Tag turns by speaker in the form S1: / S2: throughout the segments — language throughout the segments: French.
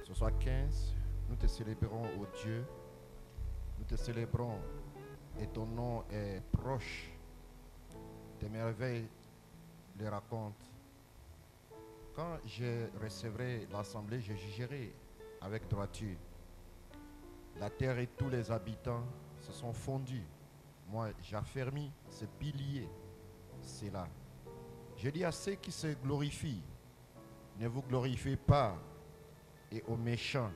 S1: Ce soir 15, nous te célébrons, ô Dieu. Nous te célébrons et ton nom est proche. Tes merveilles les racontent. Quand je recevrai l'assemblée, je jugerai avec droiture. La terre et tous les habitants se sont fondus. Moi, j'affermis ce pilier. C'est là. Je dis à ceux qui se glorifient, ne vous glorifiez pas. Et aux méchants,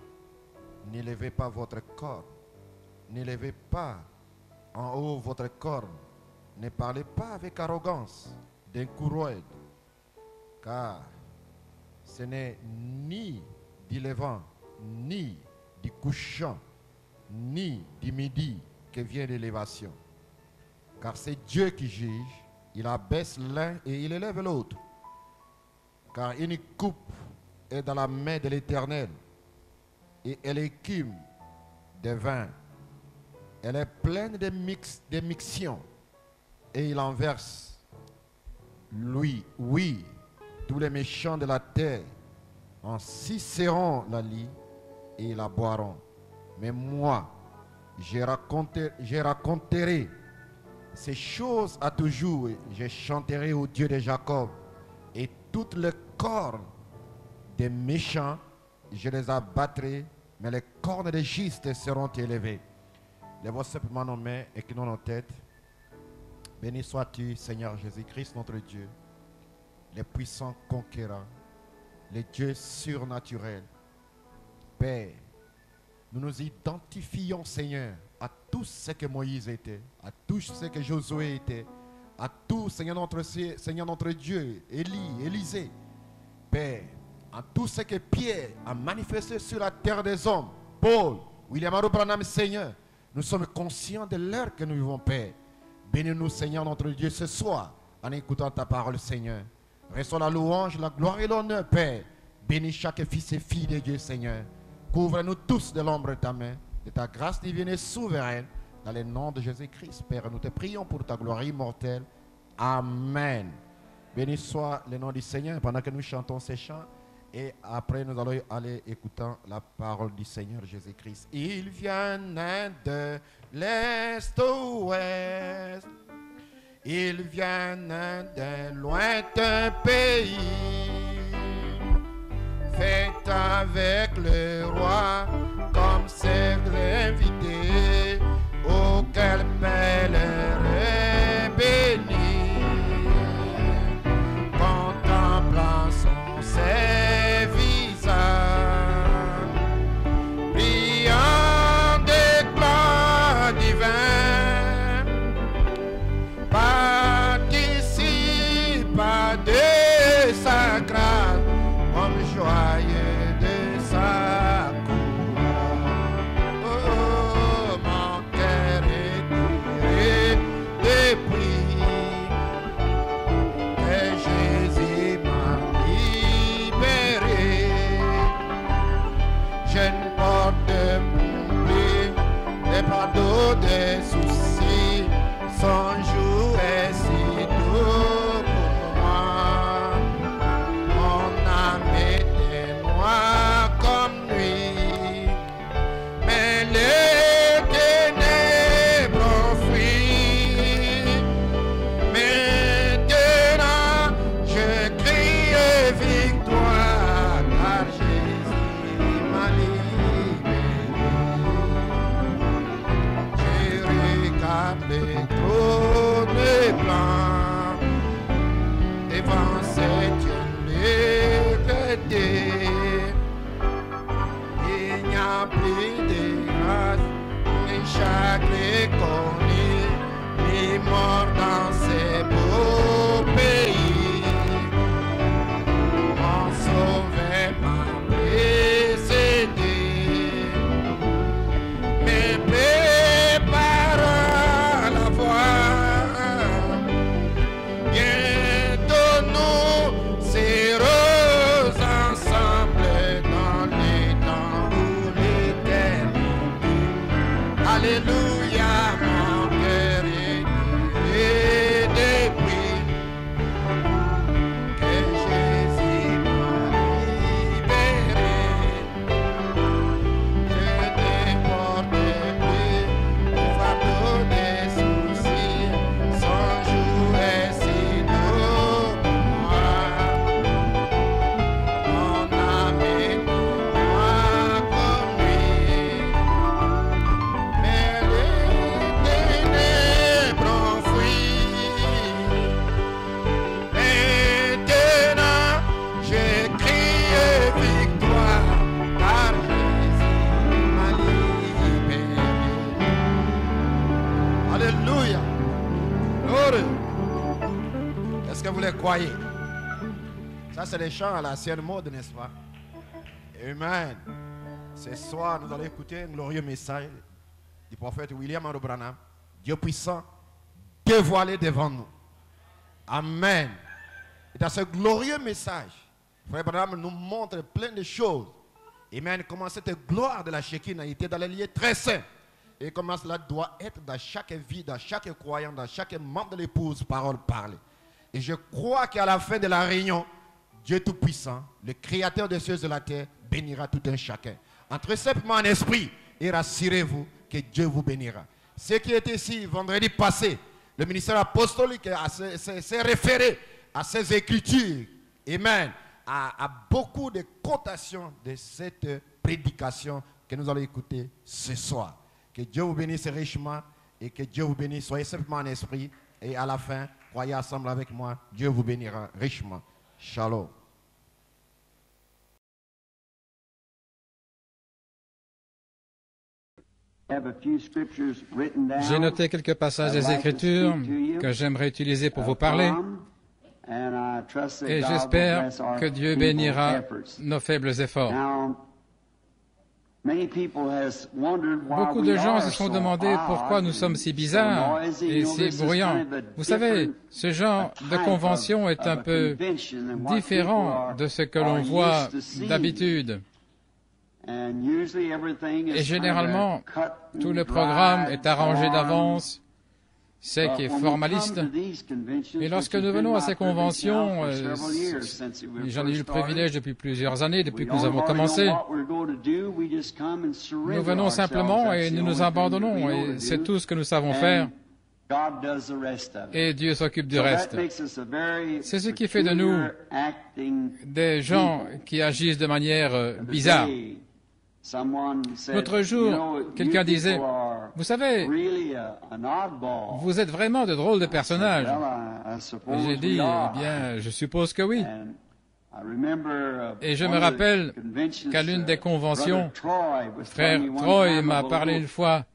S1: n'élevez pas votre corps. N'élevez pas en haut votre corps. Ne parlez pas avec arrogance d'un courroide. Car ce n'est ni du levant, ni du couchant, ni du midi que vient l'élévation. Car c'est Dieu qui juge. Il abaisse l'un et il élève l'autre. Car une coupe est dans la main de l'Éternel et elle écume de vin. Elle est pleine de mixtions et il en verse. Lui, oui, tous les méchants de la terre en ciseront la lie et la boiront. Mais moi, je raconterai ces choses à toujours. Je chanterai au Dieu de Jacob et tout le corps des méchants, je les abattrai, mais les cornes des justes seront élevées. Lève simplement nos mains et inclinons nos têtes. Béni sois-tu, Seigneur Jésus-Christ, notre Dieu, les puissants conquérants, les dieux surnaturels. Père, nous nous identifions, Seigneur, à tout ce que Moïse était, à tout ce que Josué était, à tout, Seigneur notre Dieu, Élisée. Père, en tout ce que Pierre a manifesté sur la terre des hommes, Paul, William Branham, Seigneur, nous sommes conscients de l'heure que nous vivons, Père. Bénis-nous, Seigneur, notre Dieu, ce soir, en écoutant ta parole, Seigneur. Reçois la louange, la gloire et l'honneur, Père. Bénis chaque fils et fille de Dieu, Seigneur. Couvre-nous tous de l'ombre de ta main, de ta grâce divine et souveraine, dans le nom de Jésus-Christ, Père. Nous te prions pour ta gloire immortelle. Amen. Béni soit le nom du Seigneur pendant que nous chantons ces chants. Et après, nous allons aller écoutant la parole du Seigneur Jésus-Christ. Ils viennent de l'est au ouest. Ils viennent de lointains pays. Faites avec le roi comme ses invités. Auquel pèlerin béni. Contemplant son Seigneur. Brillant d'éclat divin, participe de sa grâce, comme joyeux de sa couronne. Oh, mon cœur est tiré depuis que Jésus m'a libéré. Je ne porte plus les fardeaux des soucis. Son jour est si doux pour moi. Mon âme était noire comme nuit, mais les ténèbres fuient. Maintenant je crie victoire, car Jésus m'a libéré. Je regarde les trônes blancs devant ces dieux regrettés. Il n'y a plus de grâce, ni chagrin connu, ni mort dans ces beaux pays. Mon sauveur m'a précédé, me prépare la voie. Bientôt nous serons ensemble dans les temps où l'éternité croyez. Ça, c'est les chants à l'ancienne mode, n'est-ce pas? Amen. Ce soir, nous allons écouter un glorieux message du prophète William Ado Branham. Dieu puissant, dévoilé devant nous. Amen. Et dans ce glorieux message, frère Branham nous montre plein de choses. Amen. Comment cette gloire de la Shekinah était dans les lieux très saints. Et comment cela doit être dans chaque vie, dans chaque croyant, dans chaque membre de l'épouse, parole parlée. Et je crois qu'à la fin de la réunion, Dieu Tout-Puissant, le Créateur des cieux et de la terre, bénira tout un chacun. Entrez simplement en esprit et rassurez-vous que Dieu vous bénira. Ce qui était ici vendredi passé, le ministère apostolique s'est référé à ces écritures. Amen. À beaucoup de cotations de cette prédication que nous allons écouter ce soir. Que Dieu vous bénisse richement et que Dieu vous bénisse. Soyez simplement en esprit et à la fin, croyez ensemble avec moi. Dieu vous bénira richement. Shalom.
S2: J'ai noté quelques passages des Écritures que j'aimerais utiliser pour vous parler et j'espère que Dieu bénira nos faibles efforts. Beaucoup de gens se sont demandé pourquoi nous sommes si bizarres et si bruyants. Vous savez, ce genre de convention est un peu différent de ce que l'on voit d'habitude. Et généralement, tout le programme est arrangé d'avance, c'est qui est formaliste. Et lorsque nous venons à ces conventions, j'en ai eu le privilège depuis plusieurs années, depuis que nous avons commencé, nous venons simplement et nous nous abandonnons, et c'est tout ce que nous savons faire. Et Dieu s'occupe du reste. C'est ce qui fait de nous des gens qui agissent de manière bizarre. L'autre jour, quelqu'un disait, « Vous savez, vous êtes vraiment de drôles de personnages. » Et j'ai dit, « Eh bien, je suppose que oui. » Et je me rappelle qu'à l'une des conventions, frère Troy m'a parlé une fois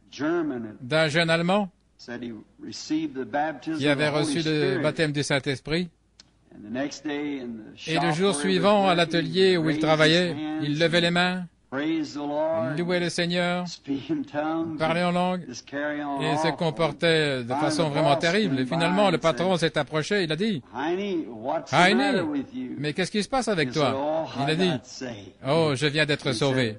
S2: d'un jeune Allemand qui avait reçu le baptême du Saint-Esprit. Et le jour suivant, à l'atelier où il travaillait, il levait les mains, il louait le Seigneur, parlait en langue et se comportait de façon vraiment terrible. Et finalement, le patron s'est approché, il a dit, « Heini, mais qu'est-ce qui se passe avec toi ?» Il a dit, « Oh, je viens d'être sauvé. »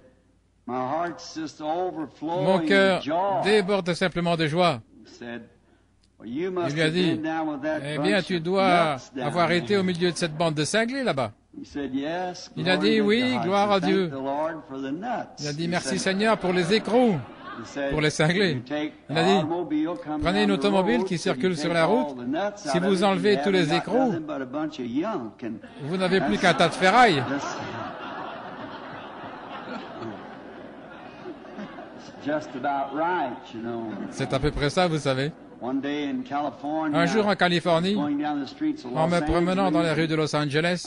S2: Mon cœur déborde simplement de joie. Il lui a dit, « Eh bien, tu dois avoir été au milieu de cette bande de cinglés là-bas. » Il a dit, « Oui, gloire à Dieu. » Il a dit, « Merci Seigneur pour les écrous, pour les cinglés. » Il a dit, « Prenez une automobile qui circule sur la route. Si vous enlevez tous les écrous, vous n'avez plus qu'un tas de ferraille. » C'est à peu près ça, vous savez. Un jour en Californie, en me promenant dans les rues de Los Angeles,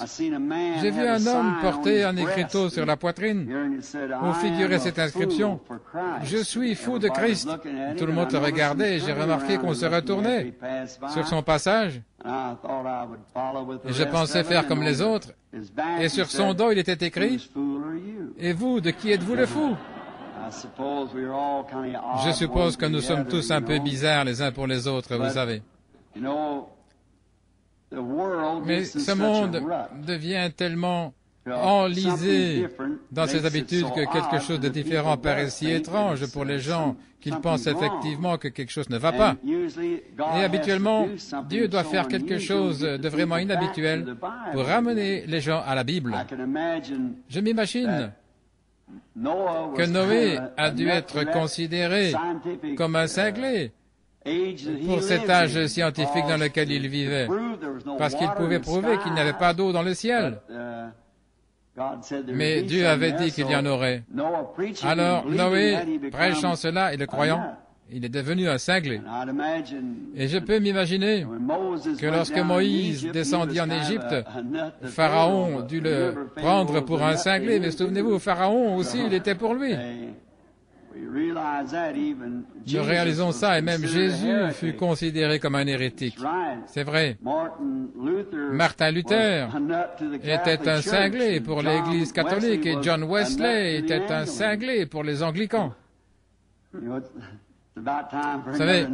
S2: j'ai vu un homme porter un écriteau sur la poitrine où figurait cette inscription « Je suis fou de Christ ». Tout le monde le regardait et j'ai remarqué qu'on se retournait sur son passage. Et je pensais faire comme les autres. Et sur son dos, il était écrit « Et vous, de qui êtes-vous le fou ?» Je suppose que nous sommes tous un peu bizarres les uns pour les autres, vous savez. Mais ce monde devient tellement enlisé dans ses habitudes que quelque chose de différent paraît si étrange pour les gens qu'ils pensent effectivement que quelque chose ne va pas. Et habituellement, Dieu doit faire quelque chose de vraiment inhabituel pour ramener les gens à la Bible. Je m'imagine que Noé a dû être considéré comme un cinglé pour cet âge scientifique dans lequel il vivait, parce qu'il pouvait prouver qu'il n'y avait pas d'eau dans le ciel. Mais Dieu avait dit qu'il y en aurait. Alors Noé, prêchant cela et le croyant, il est devenu un cinglé. Et je peux m'imaginer que lorsque Moïse descendit en Égypte, Pharaon dut le prendre pour un cinglé. Mais souvenez-vous, Pharaon aussi, il était pour lui. Nous réalisons ça, et même Jésus fut considéré comme un hérétique. C'est vrai. Martin Luther était un cinglé pour l'Église catholique, et John Wesley était un cinglé pour les anglicans. Vous savez,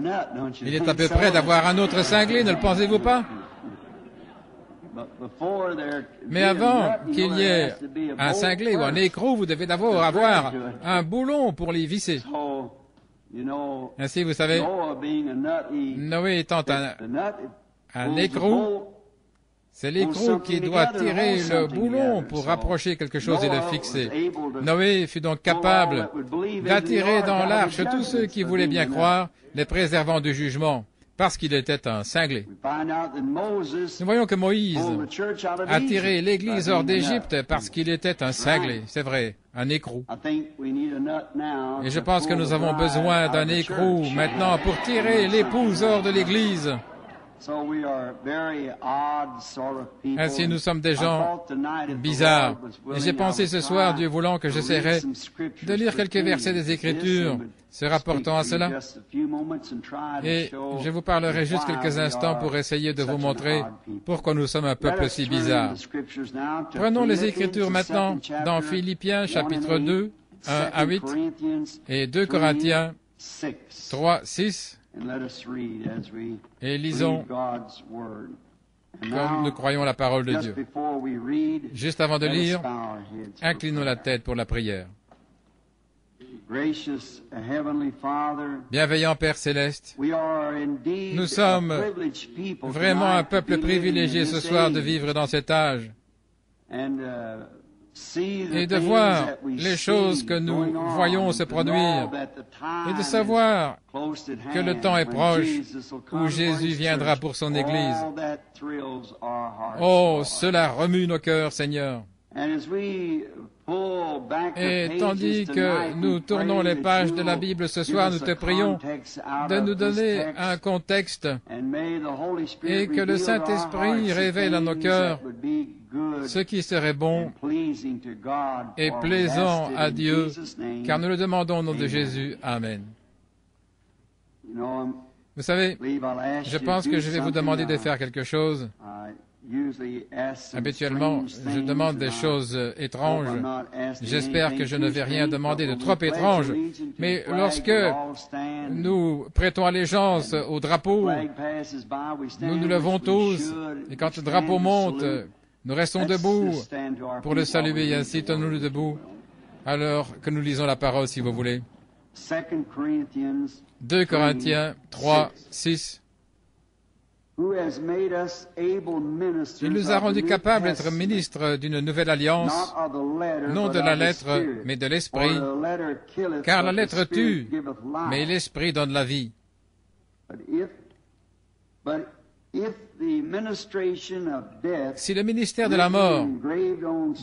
S2: il est à peu près d'avoir un autre cinglé, ne le pensez-vous pas? Mais avant qu'il y ait un cinglé ou un écrou, vous devez d'abord avoir un boulon pour les visser. Ainsi, vous savez, Noé étant un écrou, c'est l'écrou qui doit tirer le boulon pour rapprocher quelque chose et le fixer. Noé fut donc capable d'attirer dans l'arche tous ceux qui voulaient bien croire, les préservant du jugement, parce qu'il était un cinglé. Nous voyons que Moïse a tiré l'Église hors d'Égypte parce qu'il était un cinglé, c'est vrai, un écrou. Et je pense que nous avons besoin d'un écrou maintenant pour tirer l'épouse hors de l'Église. Ainsi, nous sommes des gens bizarres. Et j'ai pensé ce soir, Dieu voulant, que j'essaierai de lire quelques versets des Écritures se rapportant à cela. Et je vous parlerai juste quelques instants pour essayer de vous montrer pourquoi nous sommes un peuple si bizarre. Prenons les Écritures maintenant dans Philippiens chapitre 2, 1 à 8, et 2 Corinthiens 3, 6. Et lisons comme nous croyons la parole de Dieu. Juste avant de lire, inclinons la tête pour la prière. Bienveillant Père Céleste, nous sommes vraiment un peuple privilégié ce soir de vivre dans cet âge et de voir les choses que nous voyons se produire et de savoir que le temps est proche où Jésus viendra pour son Église. Oh, cela remue nos cœurs, Seigneur. Et tandis que nous tournons les pages de la Bible ce soir, nous te prions de nous donner un contexte et que le Saint-Esprit révèle à nos cœurs ce qui serait bon et plaisant à Dieu, car nous le demandons au nom de Jésus. Amen. Vous savez, je pense que je vais vous demander de faire quelque chose. Habituellement, je demande des choses étranges. J'espère que je ne vais rien demander de trop étrange. Mais lorsque nous prêtons allégeance au drapeau, nous nous levons tous. Et quand le drapeau monte, nous restons debout pour le saluer. Et ainsi, tenons-nous debout alors que nous lisons la parole, si vous voulez. 2 Corinthiens 3, 6. Il nous a rendus capables d'être ministres d'une nouvelle alliance, non de la lettre, mais de l'esprit, car la lettre tue, mais l'esprit donne la vie. Si le ministère de la mort,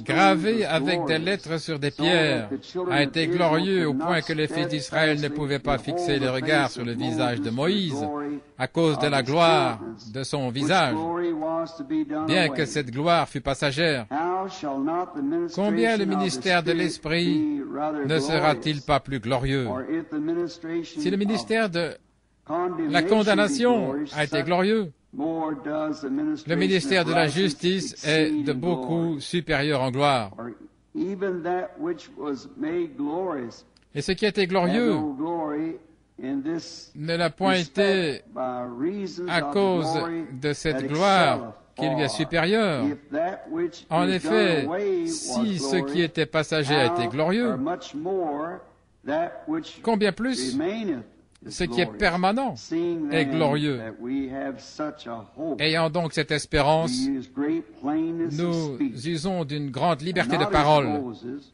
S2: gravé avec des lettres sur des pierres, a été glorieux au point que les fils d'Israël ne pouvaient pas fixer les regards sur le visage de Moïse à cause de la gloire de son visage, bien que cette gloire fût passagère, combien le ministère de l'Esprit ne sera-t-il pas plus glorieux? Si le ministère de la condamnation a été glorieux, le ministère de la justice est de beaucoup supérieur en gloire. Et ce qui a été glorieux ne l'a point été à cause de cette gloire qui lui est supérieure. En effet, si ce qui était passager a été glorieux, combien plus ce qui est permanent est glorieux. Ayant donc cette espérance, nous usons d'une grande liberté de parole.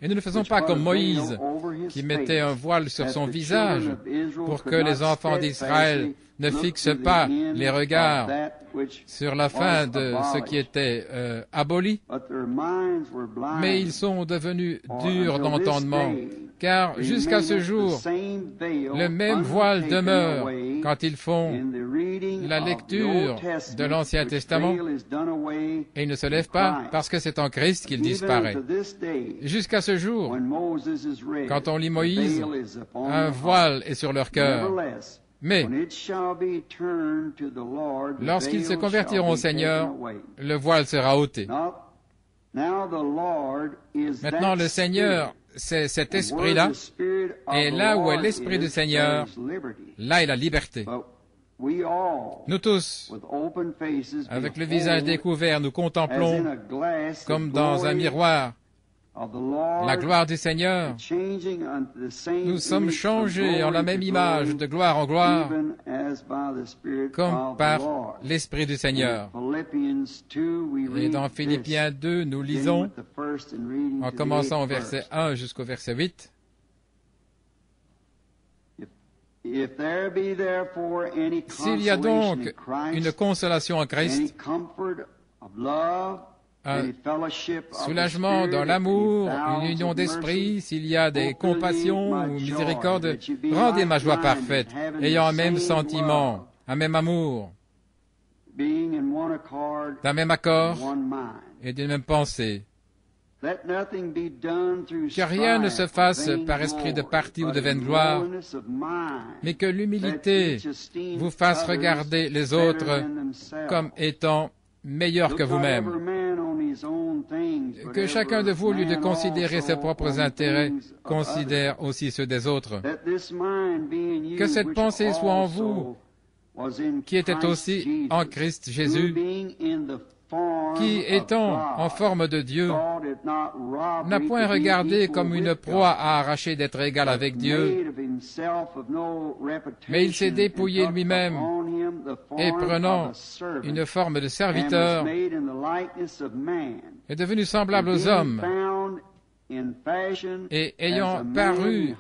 S2: Et nous ne faisons pas comme Moïse, qui mettait un voile sur son visage pour que les enfants d'Israël ne fixent pas les regards sur la fin de ce qui était aboli, mais ils sont devenus durs d'entendement, car jusqu'à ce jour, le même voile demeure quand ils font la lecture de l'Ancien Testament et il ne se lève pas parce que c'est en Christ qu'il disparaît. Jusqu'à ce jour, quand on lit Moïse, un voile est sur leur cœur. Mais lorsqu'ils se convertiront au Seigneur, le voile sera ôté. Maintenant, le Seigneur, c'est cet esprit-là, et là où est l'esprit du Seigneur, là est la liberté. Nous tous, avec le visage découvert, nous contemplons, comme dans un miroir, la gloire du Seigneur. Nous sommes changés en la même image, de gloire en gloire, comme par l'Esprit du Seigneur. Et dans Philippiens 2, nous lisons, en commençant au verset 1 jusqu'au verset 8, S'il y a donc une consolation en Christ, un soulagement dans l'amour, une union d'esprit, s'il y a des compassions ou miséricordes, rendez ma joie parfaite, ayant un même sentiment, un même amour, d'un même accord et d'une même pensée. Que rien ne se fasse par esprit de parti ou de vaine gloire, mais que l'humilité vous fasse regarder les autres comme étant meilleurs que vous-même. Que chacun de vous, au lieu de considérer ses propres intérêts, considère aussi ceux des autres. Que cette pensée soit en vous, qui était aussi en Christ Jésus, qui, étant en forme de Dieu, n'a point regardé comme une proie à arracher d'être égal avec Dieu, mais il s'est dépouillé lui-même et prenant une forme de serviteur, est devenu semblable aux hommes, et ayant paru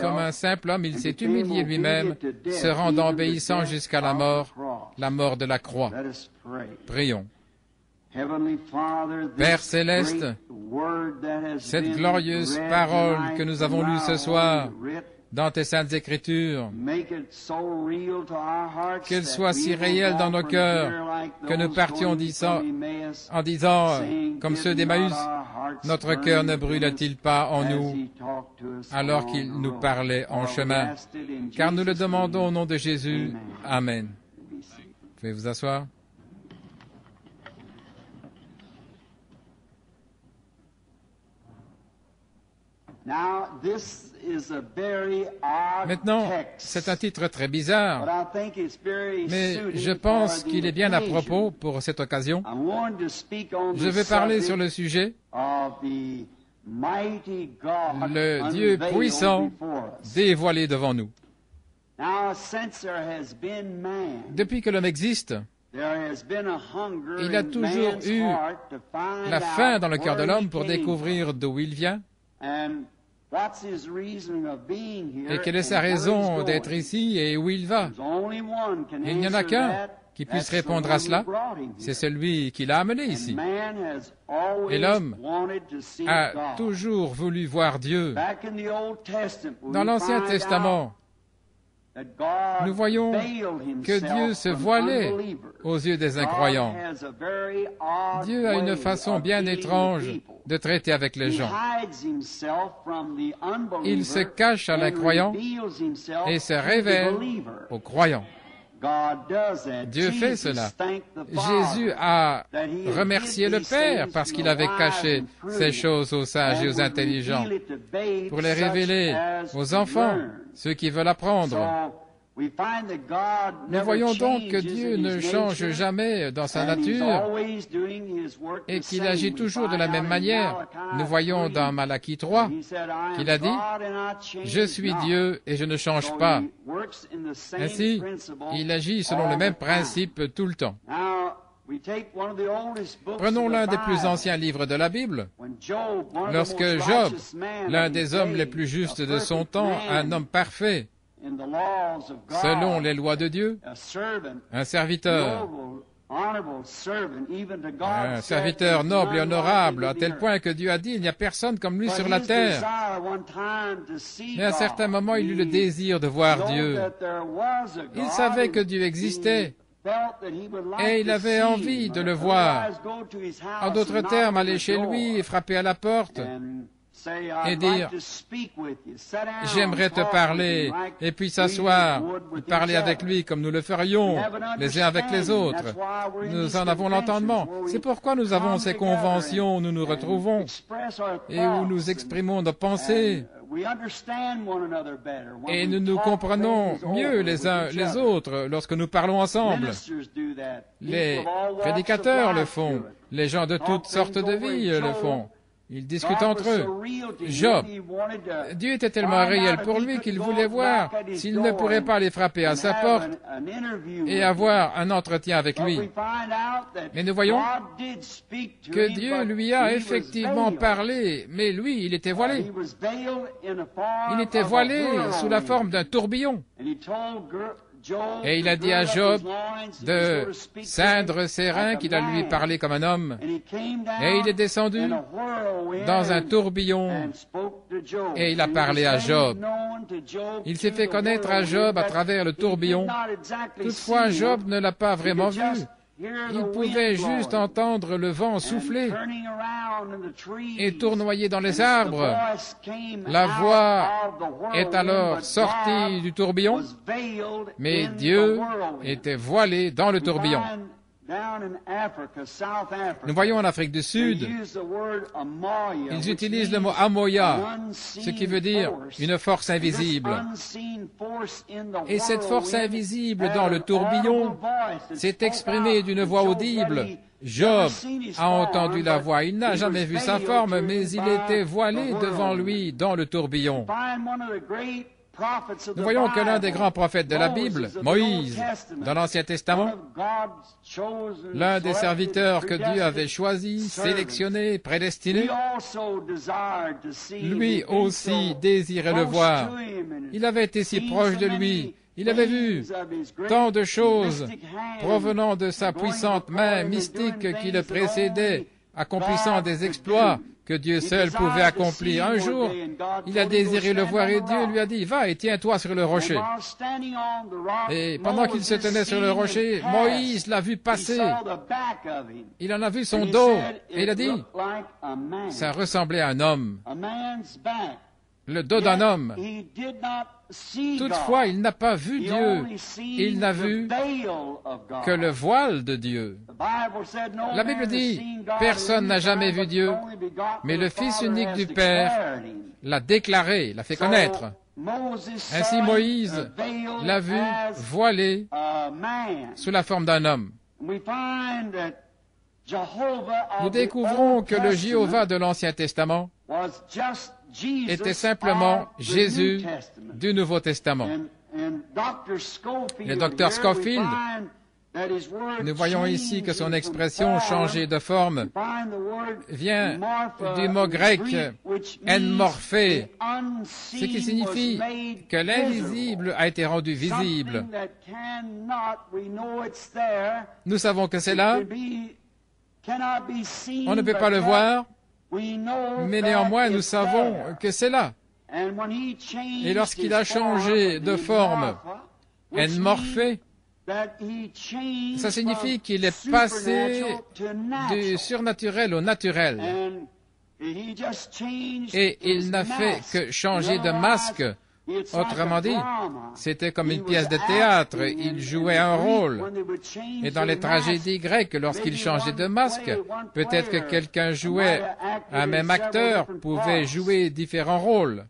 S2: comme un simple homme, il s'est humilié lui-même, se rendant obéissant jusqu'à la mort de la croix. Prions. Père céleste, cette glorieuse parole que nous avons lue ce soir dans tes saintes Écritures, qu'elle soit si réelle dans nos cœurs que nous partions en disant, comme ceux d'Emmaüs, notre cœur ne brûle-t-il pas en nous alors qu'il nous parlait en chemin? Car nous le demandons au nom de Jésus. Amen. Vous pouvez vous asseoir. Maintenant, c'est un titre très bizarre, mais je pense qu'il est bien à propos pour cette occasion. Je vais parler sur le sujet, le Dieu puissant dévoilé devant nous. Depuis que l'homme existe, il a toujours eu la faim dans le cœur de l'homme pour découvrir d'où il vient et quelle est sa raison d'être ici et où il va. Il n'y en a qu'un qui puisse répondre à cela, c'est celui qui l'a amené ici. Et l'homme a toujours voulu voir Dieu. Dans l'Ancien Testament, nous voyons que Dieu se voilait aux yeux des incroyants. Dieu a une façon bien étrange de traiter avec les gens. Il se cache à l'incroyant et se révèle aux croyants. Dieu fait cela. Jésus a remercié le Père parce qu'il avait caché ces choses aux sages et aux intelligents pour les révéler aux enfants, ceux qui veulent apprendre. Nous voyons donc que Dieu ne change jamais dans sa nature et qu'il agit toujours de la même manière. Nous voyons dans Malachie 3 qu'il a dit « Je suis Dieu et je ne change pas ». Ainsi, il agit selon le même principe tout le temps. Prenons l'un des plus anciens livres de la Bible. Lorsque Job, l'un des hommes les plus justes de son temps, un homme parfait, selon les lois de Dieu, un serviteur Un serviteur noble et honorable, à tel point que Dieu a dit, il n'y a personne comme lui sur la terre. Mais à un certain moment, il eut le désir de voir Dieu. Il savait que Dieu existait. Et il avait envie de le voir. En d'autres termes, aller chez lui et frapper à la porte et dire « J'aimerais te parler » et puis s'asseoir et parler avec lui comme nous le ferions les uns avec les autres. Nous en avons l'entendement. C'est pourquoi nous avons ces conventions où nous nous retrouvons et où nous exprimons nos pensées. Et nous nous comprenons mieux les uns les autres lorsque nous parlons ensemble. Les prédicateurs le font. Les gens de toutes sortes de vie le font. Ils discutent entre eux. Job, Dieu était tellement réel pour lui qu'il voulait voir s'il ne pourrait pas les frapper à sa porte et avoir un entretien avec lui. Mais nous voyons que Dieu lui a effectivement parlé, mais lui, il était voilé. Il était voilé sous la forme d'un tourbillon. Et il a dit à Job de ceindre ses reins, qu'il a lui parlé comme un homme. Et il est descendu dans un tourbillon et il a parlé à Job. Il s'est fait connaître à Job à travers le tourbillon. Toutefois, Job ne l'a pas vraiment vu. Il pouvait juste entendre le vent souffler et tournoyer dans les arbres. La voix est alors sortie du tourbillon, mais Dieu était voilé dans le tourbillon. Nous voyons en Afrique du Sud, ils utilisent le mot Amoya, ce qui veut dire une force invisible. Et cette force invisible dans le tourbillon s'est exprimée d'une voix audible. Job a entendu la voix. Il n'a jamais vu sa forme, mais il était voilé devant lui dans le tourbillon. Nous voyons que l'un des grands prophètes de la Bible, Moïse, dans l'Ancien Testament, l'un des serviteurs que Dieu avait choisi, sélectionné, prédestiné, lui aussi désirait le voir. Il avait été si proche de lui. Il avait vu tant de choses provenant de sa puissante main mystique qui le précédait, accomplissant des exploits que Dieu seul pouvait accomplir. Un jour, il a désiré le voir et Dieu lui a dit, « Va et tiens-toi sur le rocher. » Et pendant qu'il se tenait sur le rocher, Moïse l'a vu passer. Il en a vu son dos et il a dit, « Ça ressemblait à un homme. » Le dos d'un homme. Toutefois, il n'a pas vu Dieu. Il n'a vu que le voile de Dieu. La Bible dit, personne n'a jamais vu Dieu, mais le Fils unique du Père l'a déclaré, l'a fait connaître. Ainsi, Moïse l'a vu voilé sous la forme d'un homme. Nous découvrons que le Jéhovah de l'Ancien Testament était simplement Jésus du Nouveau Testament. Le docteur Scofield, nous voyons ici que son expression changée de forme vient du mot grec enmorphé, ce qui signifie que l'invisible a été rendu visible. Nous savons que c'est là. On ne peut pas le voir, mais néanmoins nous savons que c'est là. Et lorsqu'il a changé de forme, enmorphé, ça signifie qu'il est passé du surnaturel au naturel. Et il n'a fait que changer de masque. Autrement dit, c'était comme une pièce de théâtre, il jouait un rôle. Et dans les tragédies grecques, lorsqu'il changeait de masque, peut-être que quelqu'un jouait, un même acteur pouvait jouer différents rôles.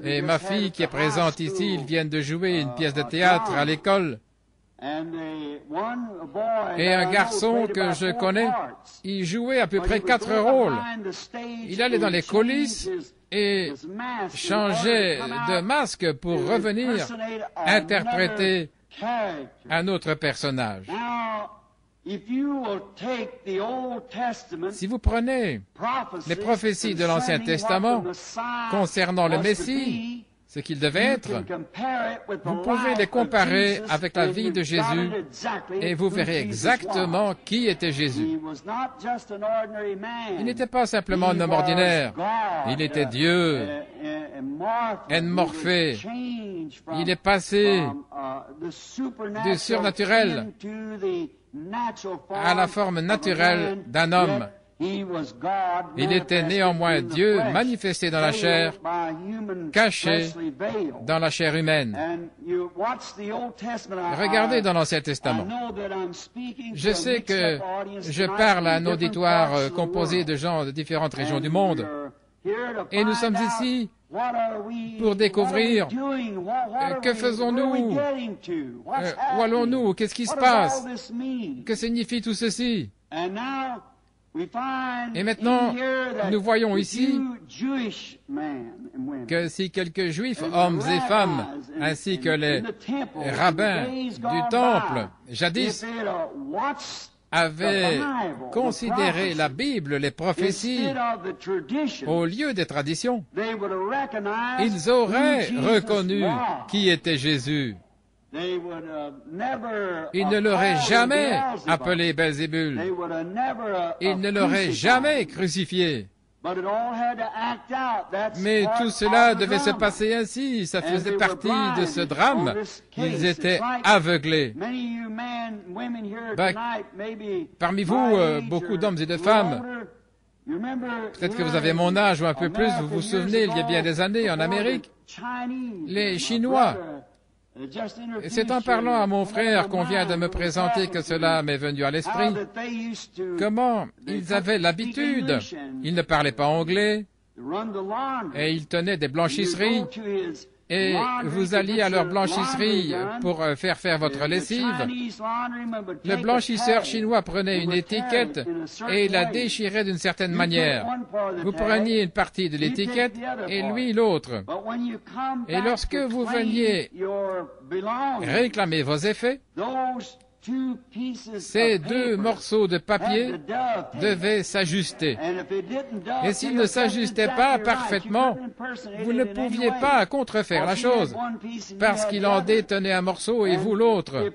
S2: Et ma fille qui est présente ici, ils viennent de jouer une pièce de théâtre à l'école. Et un garçon que je connais, il jouait à peu près 4 rôles. Il allait dans les coulisses et changeait de masque pour revenir interpréter un autre personnage. Si vous prenez les prophéties de l'Ancien Testament concernant le Messie, ce qu'il devait être, vous pouvez les comparer avec la vie de Jésus et vous verrez exactement qui était Jésus. Il n'était pas simplement un homme ordinaire, il était Dieu, enmorphé. Il est passé du surnaturel à la forme naturelle d'un homme. Il était néanmoins Dieu manifesté dans la chair, caché dans la chair humaine. Regardez dans l'Ancien Testament. Je sais que je parle à un auditoire composé de gens de différentes régions du monde. Et nous sommes ici pour découvrir que faisons-nous, où allons-nous, qu'est-ce qui se passe, que signifie tout ceci. Et maintenant, nous voyons ici que si quelques juifs, hommes et femmes, ainsi que les rabbins du temple, jadis, avaient considéré la Bible, les prophéties, au lieu des traditions, ils auraient reconnu qui était Jésus. Ils ne l'auraient jamais appelé Belzébul. Ils ne l'auraient jamais crucifié. Mais tout cela devait se passer ainsi, ça faisait partie de ce drame. Ils étaient aveuglés. Parmi vous, beaucoup d'hommes et de femmes, peut-être que vous avez mon âge ou un peu plus, vous vous souvenez, il y a bien des années, en Amérique, les Chinois. C'est en parlant à mon frère qu'on vient de me présenter que cela m'est venu à l'esprit. Comment ils avaient l'habitude. Ils ne parlaient pas anglais et ils tenaient des blanchisseries. Et vous alliez à leur blanchisserie pour faire votre lessive. Le blanchisseur chinois prenait une étiquette et il la déchirait d'une certaine manière. Vous preniez une partie de l'étiquette et lui l'autre. Et lorsque vous veniez réclamer vos effets, ces deux morceaux de papier devaient s'ajuster. Et s'ils ne s'ajustaient pas parfaitement, vous ne pouviez pas contrefaire la chose, parce qu'il en détenait un morceau et vous l'autre.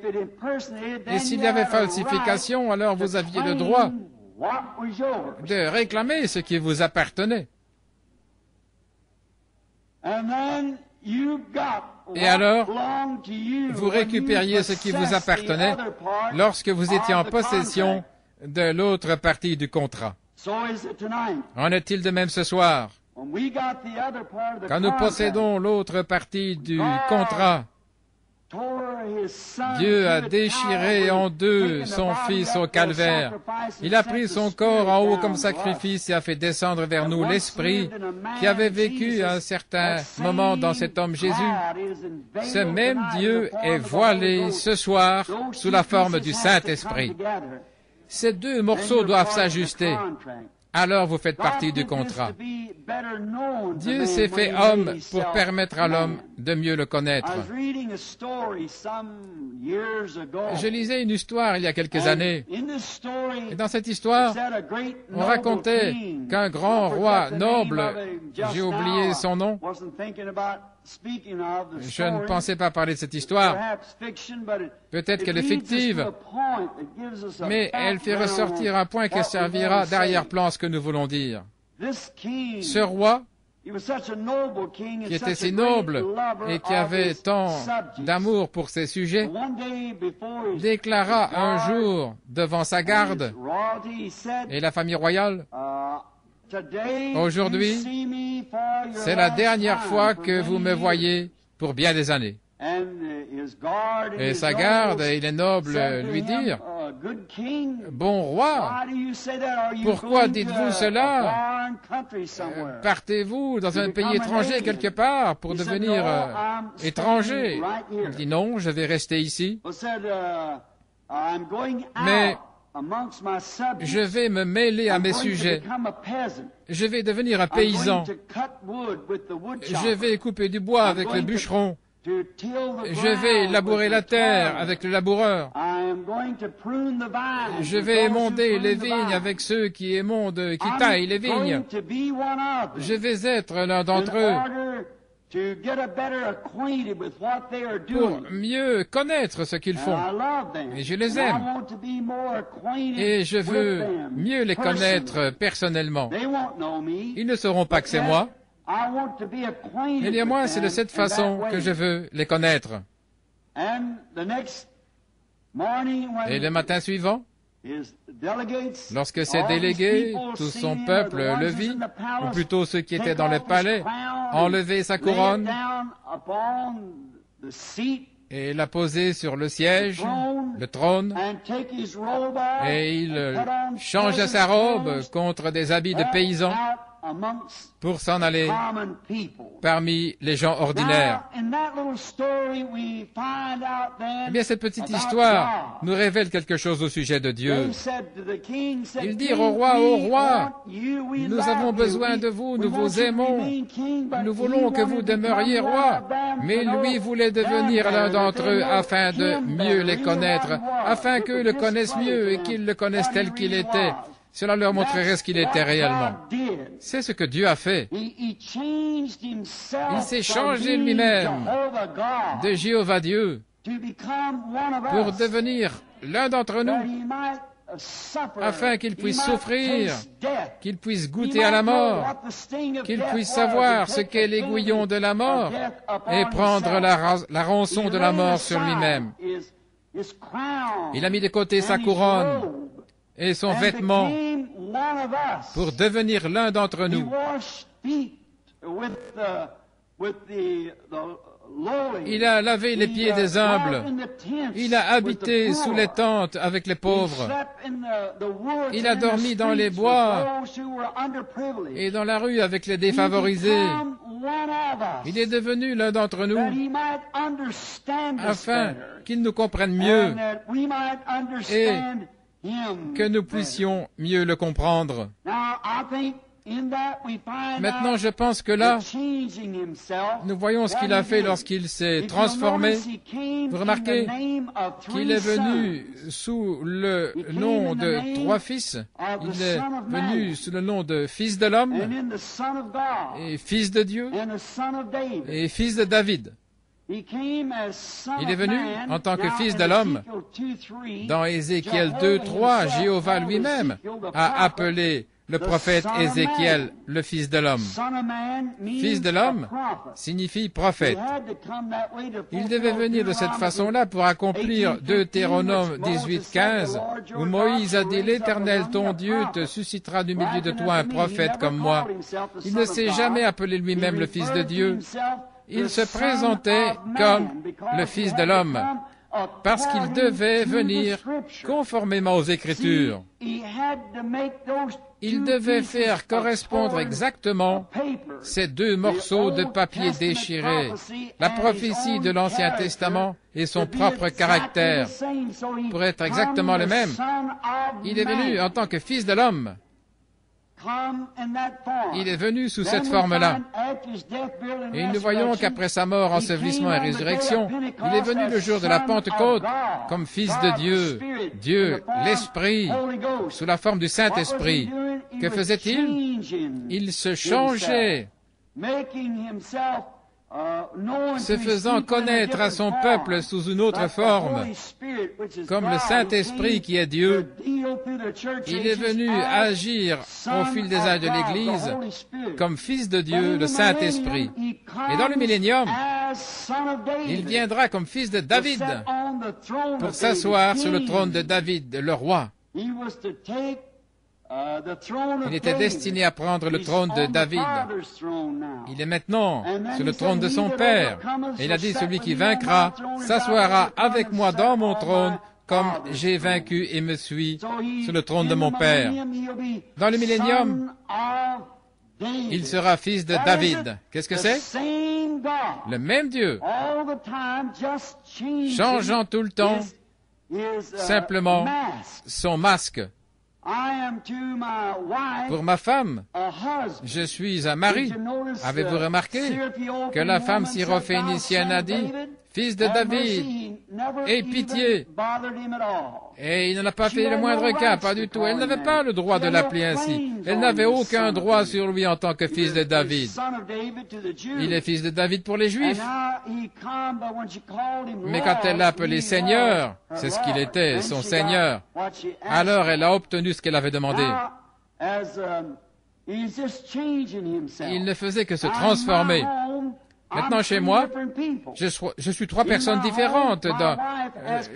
S2: Et s'il y avait falsification, alors vous aviez le droit de réclamer ce qui vous appartenait. Et alors, vous récupériez ce qui vous appartenait lorsque vous étiez en possession de l'autre partie du contrat. En est-il de même ce soir? Quand nous possédons l'autre partie du contrat, Dieu a déchiré en deux son Fils au calvaire. Il a pris son corps en haut comme sacrifice et a fait descendre vers nous l'Esprit qui avait vécu à un certain moment dans cet homme Jésus. Ce même Dieu est voilé ce soir sous la forme du Saint-Esprit. Ces deux morceaux doivent s'ajuster. Alors vous faites partie du contrat. Dieu s'est fait homme pour permettre à l'homme de mieux le connaître. Je lisais une histoire il y a quelques années. Et dans cette histoire, on racontait qu'un grand roi noble, j'ai oublié son nom, je ne pensais pas parler de cette histoire. Peut-être qu'elle est fictive, mais elle fait ressortir un point qui servira d'arrière-plan à ce que nous voulons dire. Ce roi, qui était si noble et qui avait tant d'amour pour ses sujets, déclara un jour devant sa garde et la famille royale, « Aujourd'hui, c'est la dernière fois que vous me voyez pour bien des années. » Et sa garde et les nobles lui dirent, « Bon roi, pourquoi dites-vous cela? Partez-vous dans un pays étranger quelque part pour devenir étranger? » Il dit, « Non, je vais rester ici. Mais je vais me mêler à mes sujets. Je vais devenir un paysan. Je vais couper du bois avec le bûcheron. Je vais labourer la terre avec le laboureur. Je vais émonder les vignes avec ceux qui taillent les vignes. Je vais être l'un d'entre eux pour mieux connaître ce qu'ils font. Et je les aime. Et je veux mieux les connaître personnellement. Ils ne sauront pas que c'est moi. Mais néanmoins, c'est de cette façon que je veux les connaître. Et le matin suivant, lorsque ces délégués, tout son peuple le vit, ou plutôt ceux qui étaient dans le palais, enlever sa couronne et la poser sur le siège, le trône, et il changea sa robe contre des habits de paysans pour s'en aller parmi les gens ordinaires. Eh bien, cette petite histoire nous révèle quelque chose au sujet de Dieu. Ils dirent au roi, nous avons besoin de vous, nous vous aimons, nous voulons que vous demeuriez roi. Mais lui voulait devenir l'un d'entre eux afin de mieux les connaître, afin qu'eux le connaissent mieux et qu'ils le connaissent tel qu'il était. Cela leur montrerait ce qu'il était réellement. C'est ce que Dieu a fait. Il s'est changé lui-même de Jéhovah Dieu pour devenir l'un d'entre nous, afin qu'il puisse souffrir, qu'il puisse goûter à la mort, qu'il puisse savoir ce qu'est l'aiguillon de la mort et prendre la rançon de la mort sur lui-même. Il a mis de côté sa couronne et son vêtement pour devenir l'un d'entre nous. Il a lavé les pieds des humbles. Il a habité sous les tentes avec les pauvres. Il a dormi dans les bois et dans la rue avec les défavorisés. Il est devenu l'un d'entre nous afin qu'il nous comprenne mieux et que nous puissions mieux le comprendre. Maintenant, je pense que là, nous voyons ce qu'il a fait lorsqu'il s'est transformé. Vous remarquez qu'il est venu sous le nom de trois fils. Il est venu sous le nom de fils de l'homme, et fils de Dieu, et fils de David. Il est venu en tant que fils de l'homme. Dans Ézéchiel 2:3, Jéhovah lui-même a appelé le prophète Ézéchiel le fils de l'homme. Fils de l'homme signifie prophète. Il devait venir de cette façon-là pour accomplir Deutéronome 18:15, où Moïse a dit « L'Éternel, ton Dieu, te suscitera du milieu de toi un prophète comme moi. » Il ne s'est jamais appelé lui-même le fils de Dieu. Il se présentait comme le Fils de l'homme, parce qu'il devait venir conformément aux Écritures. Il devait faire correspondre exactement ces deux morceaux de papier déchirés, la prophétie de l'Ancien Testament et son propre caractère, pour être exactement le même. Il est venu en tant que Fils de l'homme. Il est venu sous cette forme-là. Et nous voyons qu'après sa mort, ensevelissement et résurrection, il est venu le jour de la Pentecôte comme Fils de Dieu, Dieu, l'Esprit, sous la forme du Saint-Esprit. Que faisait-il? Il se changeait, se faisant connaître à son peuple sous une autre forme, comme le Saint-Esprit qui est Dieu. Il est venu agir au fil des âges de l'Église comme Fils de Dieu, le Saint-Esprit. Et dans le millénium, il viendra comme Fils de David pour s'asseoir sur le trône de David, le roi. Il était destiné à prendre le trône de David. Il est maintenant sur le trône de son Père. Et il a dit, celui qui vaincra s'assoira avec moi dans mon trône, comme j'ai vaincu et me suis sur le trône de mon Père. Dans le millénium, il sera fils de David. Qu'est-ce que c'est? Le même Dieu, changeant tout le temps, simplement son masque. Pour ma femme, je suis un mari. Avez-vous remarqué que la femme syrophénicienne a dit, fils de David, aie pitié. Et il n'en a pas fait le moindre cas, pas du tout. Elle n'avait pas le droit de l'appeler ainsi. Elle n'avait aucun droit sur lui en tant que fils de David. Il est fils de David pour les Juifs. Mais quand elle l'a appelé Seigneur, c'est ce qu'il était, son Seigneur, alors elle a obtenu ce qu'elle avait demandé. Il ne faisait que se transformer. Maintenant, chez moi, je suis trois personnes différentes.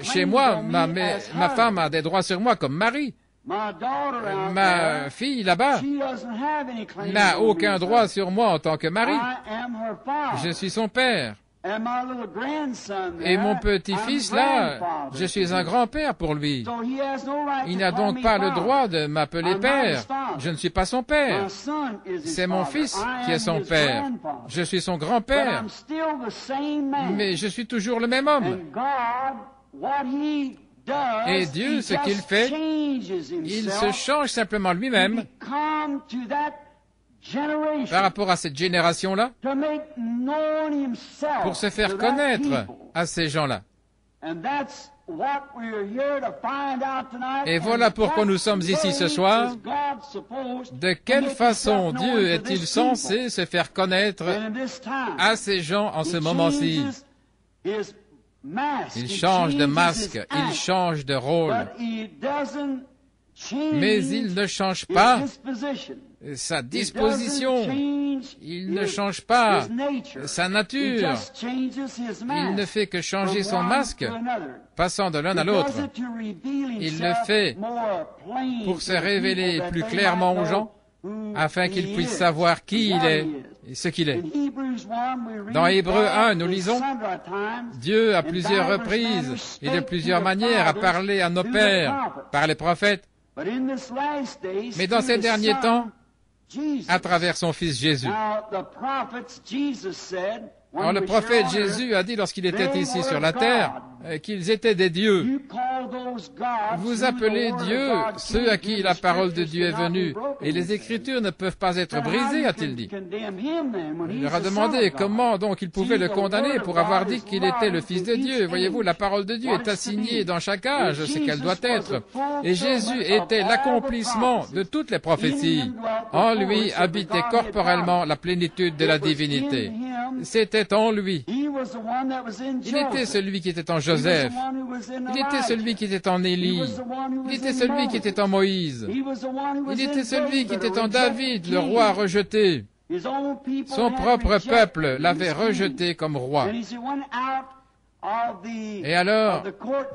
S2: Chez moi, ma femme a des droits sur moi comme mari. Ma fille, là-bas, n'a aucun droit sur moi en tant que mari. Je suis son père. Et mon petit-fils, là, je suis un grand-père pour lui. Il n'a donc pas le droit de m'appeler père. Je ne suis pas son père. C'est mon fils qui est son père. Je suis son grand-père. Mais je suis toujours le même homme. Et Dieu, ce qu'il fait, il se change simplement lui-même par rapport à cette génération-là, pour se faire connaître à ces gens-là. Et voilà pourquoi nous sommes ici ce soir. De quelle façon Dieu est-il censé se faire connaître à ces gens en ce moment-ci? Il change de masque, il change de rôle, mais il ne change pas sa disposition, il ne change pas sa nature, il ne fait que changer son masque, passant de l'un à l'autre. Il le fait pour se révéler plus clairement aux gens, afin qu'ils puissent savoir qui il est et ce qu'il est. Dans Hébreux 1, nous lisons, Dieu, à plusieurs reprises et de plusieurs manières, a parlé à nos pères par les prophètes, mais dans ces derniers temps, à travers son Fils Jésus. Alors le prophète Jésus a dit lorsqu'il était ici sur la terre qu'ils étaient des dieux. Vous appelez Dieu ceux à qui la parole de Dieu est venue, et les Écritures ne peuvent pas être brisées, a-t-il dit. Il leur a demandé comment donc il pouvait le condamner pour avoir dit qu'il était le Fils de Dieu. Voyez-vous, la parole de Dieu est assignée dans chaque âge, ce qu'elle doit être. Et Jésus était l'accomplissement de toutes les prophéties. En lui habitait corporellement la plénitude de la divinité. C'était en lui. Il était celui qui était en Joseph. Il était celui qui était en Élie. Il était celui qui était en Moïse. Il était celui qui était en David, le roi rejeté. Son propre peuple l'avait rejeté comme roi. Et alors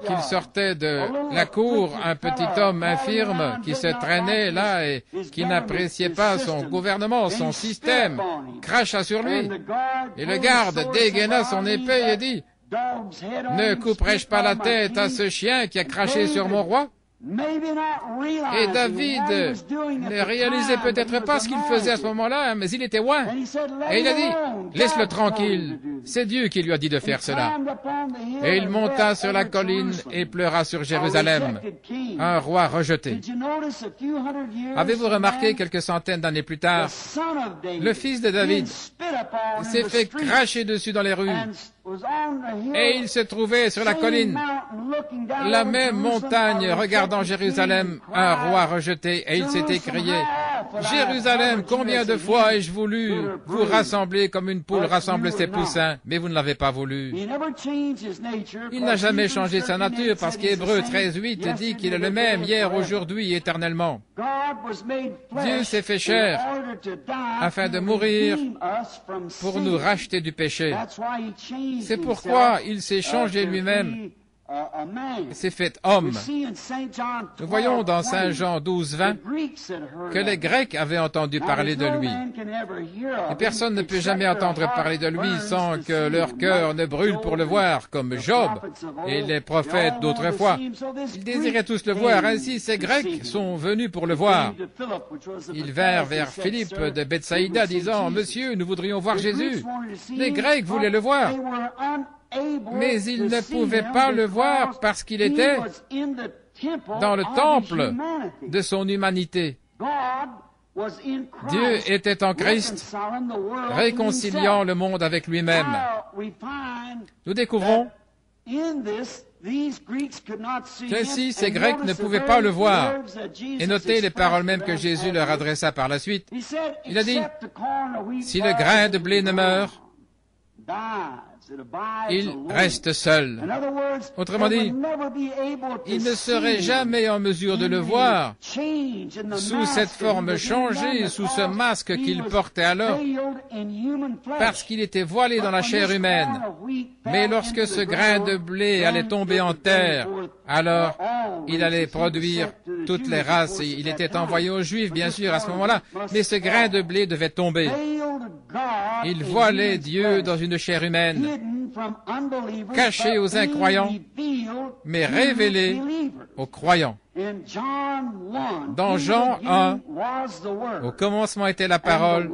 S2: qu'il sortait de la cour, un petit homme infirme qui se traînait là et qui n'appréciait pas son gouvernement, son système, cracha sur lui. Et le garde dégaina son épée et dit, « Ne couperai-je pas la tête à ce chien qui a craché sur mon roi ?» Et David ne réalisait peut-être pas ce qu'il faisait à ce moment-là, mais il était loin. Et il a dit, laisse-le tranquille, c'est Dieu qui lui a dit de faire cela. Et il monta sur la colline et pleura sur Jérusalem, un roi rejeté. Avez-vous remarqué quelques centaines d'années plus tard, le fils de David s'est fait cracher dessus dans les rues, et il se trouvait sur la colline, la même montagne, regardant Jérusalem, un roi rejeté, et il s'est écrié, « Jérusalem, combien de fois ai-je voulu vous rassembler comme une poule rassemble ses poussins, mais vous ne l'avez pas voulu. » Il n'a jamais changé sa nature, parce qu'Hébreux 13:8 dit qu'il est le même hier, aujourd'hui, éternellement. Dieu s'est fait chair afin de mourir pour nous racheter du péché. C'est pourquoi il s'est changé lui-même, s'est fait homme. Nous voyons dans Saint Jean 12:20 que les Grecs avaient entendu parler de lui. Et personne ne peut jamais entendre parler de lui sans que leur cœur ne brûle pour le voir, comme Job et les prophètes d'autrefois. Ils désiraient tous le voir, ainsi ces Grecs sont venus pour le voir. Ils vinrent vers Philippe de Bethsaïda disant, « Monsieur, nous voudrions voir Jésus. » Les Grecs voulaient le voir. Mais ils ne pouvaient pas le voir parce qu'il était dans le temple de son humanité. Dieu était en Christ, réconciliant le monde avec lui-même. nous découvrons qu'ici, ces Grecs ne pouvaient pas le voir. Et notez les paroles même que Jésus leur adressa par la suite. Il a dit, si le grain de blé ne meurt, il reste seul. Autrement dit, il ne serait jamais en mesure de le voir sous cette forme changée, sous ce masque qu'il portait alors, parce qu'il était voilé dans la chair humaine. Mais lorsque ce grain de blé allait tomber en terre, alors il allait produire toutes les races. Il était envoyé aux Juifs, bien sûr, à ce moment-là, mais ce grain de blé devait tomber. Il voilait Dieu dans une chair humaine, caché aux incroyants, mais révélé aux croyants. Dans Jean 1, au commencement était la parole,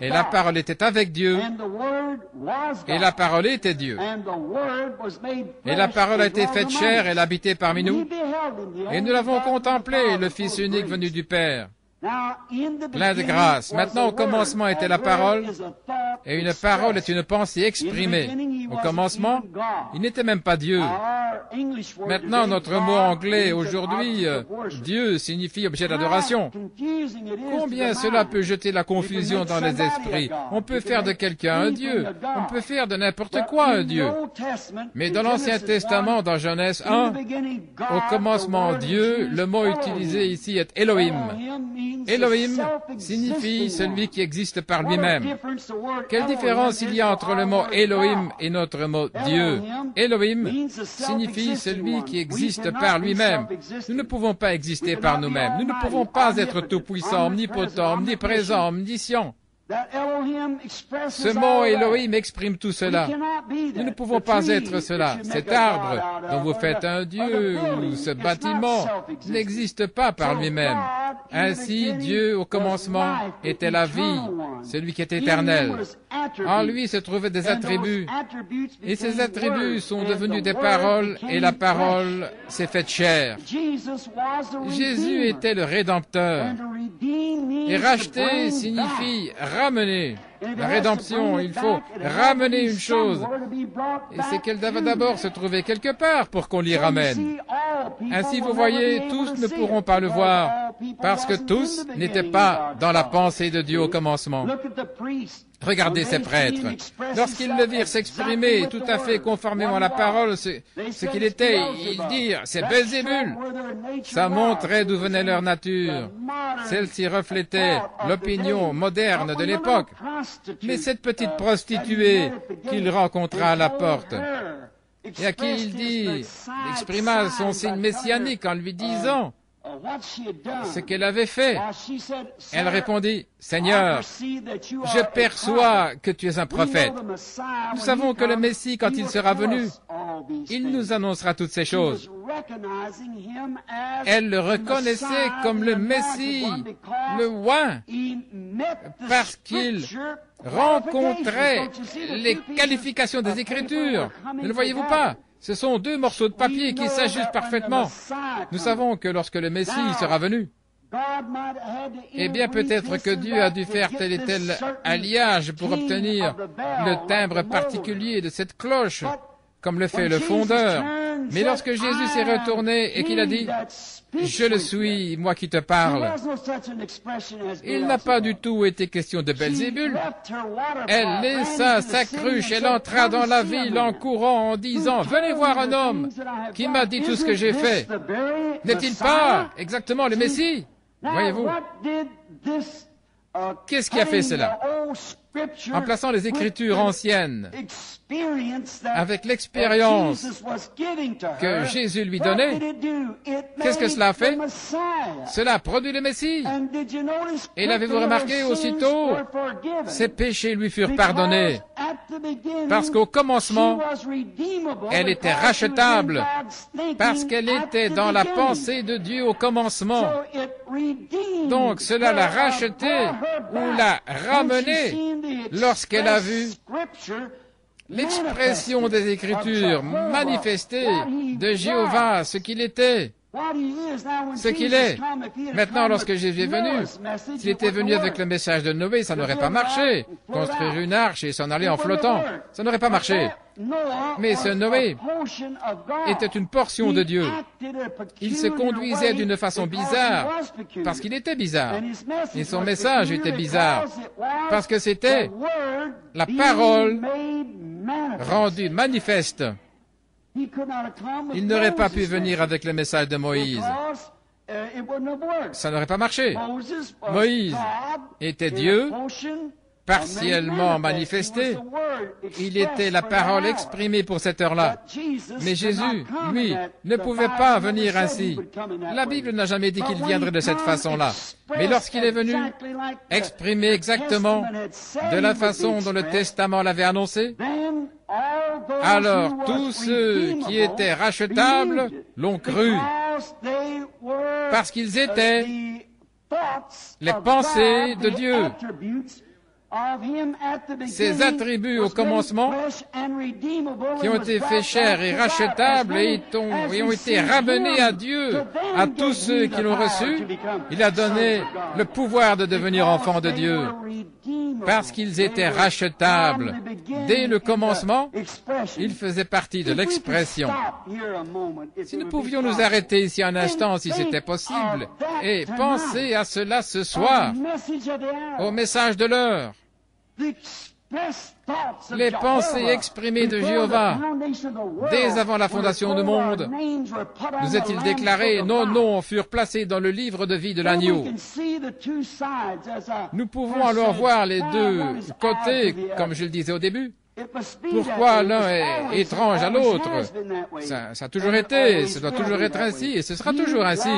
S2: et la parole était avec Dieu, et la parole était Dieu. Et la parole a été faite chair, elle habitait parmi nous, et nous l'avons contemplé, le Fils unique venu du Père, plein de grâce. Maintenant, au commencement était la parole, et une parole est une pensée exprimée. Au commencement, il n'était même pas Dieu. Maintenant, notre mot anglais aujourd'hui, Dieu, signifie objet d'adoration. Combien cela peut jeter la confusion dans les esprits? On peut faire de quelqu'un un Dieu. On peut faire de n'importe quoi un Dieu. Mais dans l'Ancien Testament, dans Genèse 1, au commencement Dieu, le mot utilisé ici est Elohim. Elohim signifie celui qui existe par lui-même. Quelle différence il y a entre le mot Elohim et notre mot Dieu? Elohim signifie celui qui existe par lui-même. Nous ne pouvons pas exister par nous-mêmes. Nous ne pouvons pas être tout-puissants, omnipotents, omniprésents, omniscients. Ce mot Elohim exprime tout cela. Nous ne pouvons pas être cela. Cet arbre dont vous faites un Dieu ou ce bâtiment n'existe pas par lui-même. Ainsi, Dieu, au commencement, était la vie, celui qui est éternel. En lui se trouvaient des attributs, et ces attributs sont devenus des paroles, et la parole s'est faite chair. Jésus était le Rédempteur. Et racheter signifie ramener. La rédemption, il faut ramener une chose. Et c'est qu'elle doit d'abord se trouver quelque part pour qu'on l'y ramène. Ainsi, vous voyez, tous ne pourront pas le voir, parce que tous n'étaient pas dans la pensée de Dieu au commencement. Regardez ces prêtres. Lorsqu'ils le virent s'exprimer tout à fait conformément à la parole, ce qu'il était, ils dirent, c'est Belzébul. Ça montrait d'où venait leur nature. Celle-ci reflétait l'opinion moderne de l'époque. Mais cette petite prostituée qu'il rencontra à la porte, et à qui il dit, exprima son signe messianique en lui disant ce qu'elle avait fait. Elle répondit, Seigneur, je perçois que tu es un prophète. Nous savons que le Messie, quand il sera venu, il nous annoncera toutes ces choses. Elle le reconnaissait comme le Messie, le oint, parce qu'il rencontrait les qualifications des Écritures. Ne le voyez-vous pas? Ce sont deux morceaux de papier qui s'ajustent parfaitement. Nous savons que lorsque le Messie sera venu, eh bien peut-être que Dieu a dû faire tel et tel alliage pour obtenir le timbre particulier de cette cloche, comme le fait le fondeur. Mais lorsque Jésus s'est retourné et qu'il a dit, « Je le suis, moi qui te parle », il n'a pas du tout été question de Belzébul. Elle laissa sa cruche, elle entra dans la ville en courant, en disant, « Venez voir un homme qui m'a dit tout ce que j'ai fait. N'est-il pas exactement le Messie ?» Voyez-vous, qu'est-ce qui a fait cela? En plaçant les Écritures anciennes avec l'expérience que Jésus lui donnait, qu'est-ce que cela a fait? Cela a produit le Messie. Et l'avez-vous remarqué aussitôt? Ses péchés lui furent pardonnés. Parce qu'au commencement, elle était rachetable. Parce qu'elle était dans la pensée de Dieu au commencement. Donc cela l'a rachetée ou l'a ramenée lorsqu'elle a vu l'expression des Écritures manifestée de Jéhovah, ce qu'il était. ce qu'il est. Maintenant, lorsque Jésus est venu, s'il était venu avec le message de Noé, ça n'aurait pas marché. Construire une arche et s'en aller en flottant, ça n'aurait pas marché. Mais ce Noé était une portion de Dieu. Il se conduisait d'une façon bizarre, parce qu'il était bizarre. Et son message était bizarre, parce que c'était la parole rendue manifeste. Il n'aurait pas pu venir avec le message de Moïse. Ça n'aurait pas marché. Moïse était Dieu, partiellement manifesté. Il était la parole exprimée pour cette heure-là. Mais Jésus, lui, ne pouvait pas venir ainsi. La Bible n'a jamais dit qu'il viendrait de cette façon-là. Mais lorsqu'il est venu, exprimé exactement de la façon dont le Testament l'avait annoncé, alors tous ceux qui étaient rachetables l'ont cru, parce qu'ils étaient les pensées de Dieu. Ces attributs au commencement qui ont été faits chers et rachetables et ont été ramenés à Dieu, à tous ceux qui l'ont reçu, il a donné le pouvoir de devenir enfants de Dieu. Parce qu'ils étaient rachetables. Dès le commencement, ils faisaient partie de l'expression. Si nous pouvions nous arrêter ici un instant, si c'était possible, et penser à cela ce soir, au message de l'heure, les pensées exprimées de Jéhovah dès avant la fondation du monde, nous est-il déclaré, nos noms furent placés dans le livre de vie de l'agneau. Nous pouvons alors voir les deux côtés, comme je le disais au début. Pourquoi l'un est étrange à l'autre? Ça a toujours été, ça doit toujours être ainsi, et ce sera toujours ainsi.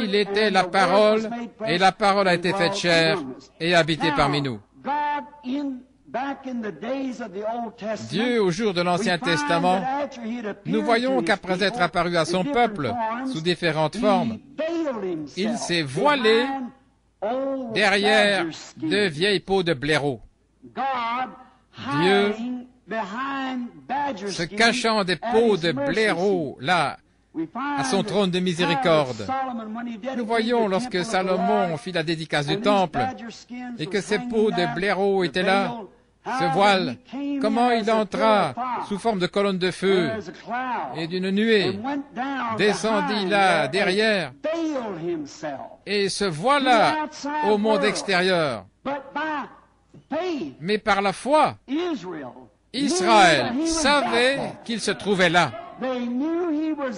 S2: Il était la parole, et la parole a été faite chair et habitée parmi nous. Dieu, au jour de l'Ancien Testament, nous voyons qu'après être apparu à son peuple sous différentes formes, il s'est voilé derrière de vieilles peaux de blaireau. Dieu, se cachant des peaux de blaireau, là, à son trône de miséricorde. Nous voyons lorsque Salomon fit la dédicace du temple et que ces peaux de blaireau étaient là, ce voile, comment il entra sous forme de colonne de feu et d'une nuée, descendit là derrière et se voilà au monde extérieur. Mais par la foi, Israël savait qu'il se trouvait là.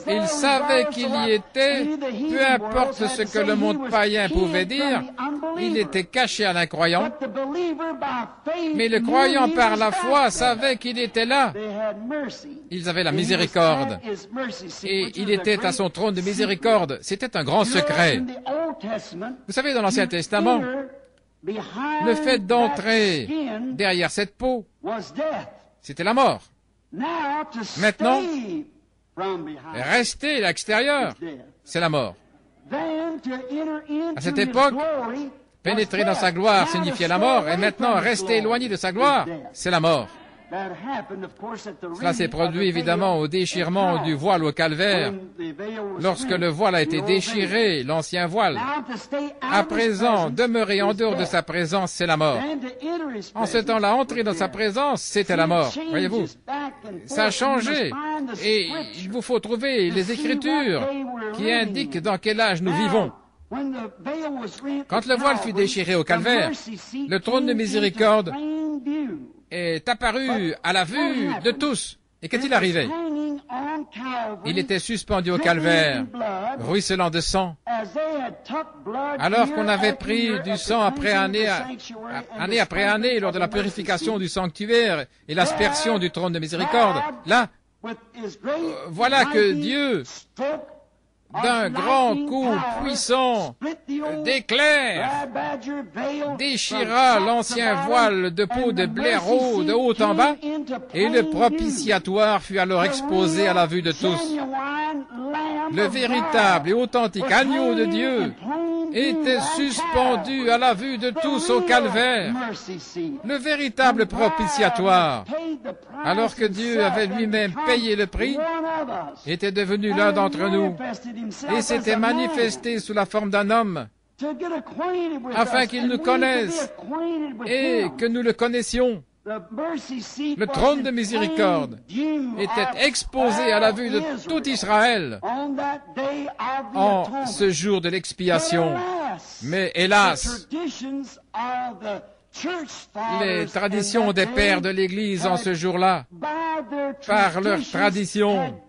S2: Il savait qu'il y était, peu importe ce que le monde païen pouvait dire, il était caché à l'incroyant. Mais le croyant par la foi savait qu'il était là. Ils avaient la miséricorde. Et il était à son trône de miséricorde. C'était un grand secret. Vous savez, dans l'Ancien Testament, le fait d'entrer derrière cette peau, c'était la mort. Maintenant, rester à l'extérieur, c'est la mort. À cette époque, pénétrer dans sa gloire signifiait la mort, et maintenant, rester éloigné de sa gloire, c'est la mort. Cela s'est produit évidemment au déchirement du voile au calvaire. Lorsque le voile a été déchiré, l'ancien voile, à présent, demeurer en dehors de sa présence, c'est la mort. En ce temps-là, entrer dans sa présence, c'était la mort. Voyez-vous, ça a changé. Et il vous faut trouver les Écritures qui indiquent dans quel âge nous vivons. Quand le voile fut déchiré au calvaire, le trône de miséricorde est apparu à la vue de tous. Et qu'est-il arrivé? Il était suspendu au calvaire, ruisselant de sang. Alors qu'on avait pris du sang année après année lors de la purification du sanctuaire et l'aspersion du trône de miséricorde, là, voilà que Dieu, d'un grand coup puissant d'éclair, déchira l'ancien voile de peau de blaireau de haut en bas, et le propitiatoire fut alors exposé à la vue de tous. Le véritable et authentique agneau de Dieu était suspendu à la vue de tous au calvaire, le véritable propitiatoire, alors que Dieu avait lui-même payé le prix était devenu l'un d'entre nous et s'était manifesté sous la forme d'un homme afin qu'il nous connaisse et que nous le connaissions. Le trône de miséricorde était exposé à la vue de tout Israël en ce jour de l'expiation. Mais hélas, les traditions des pères de l'Église en ce jour-là, par leur tradition,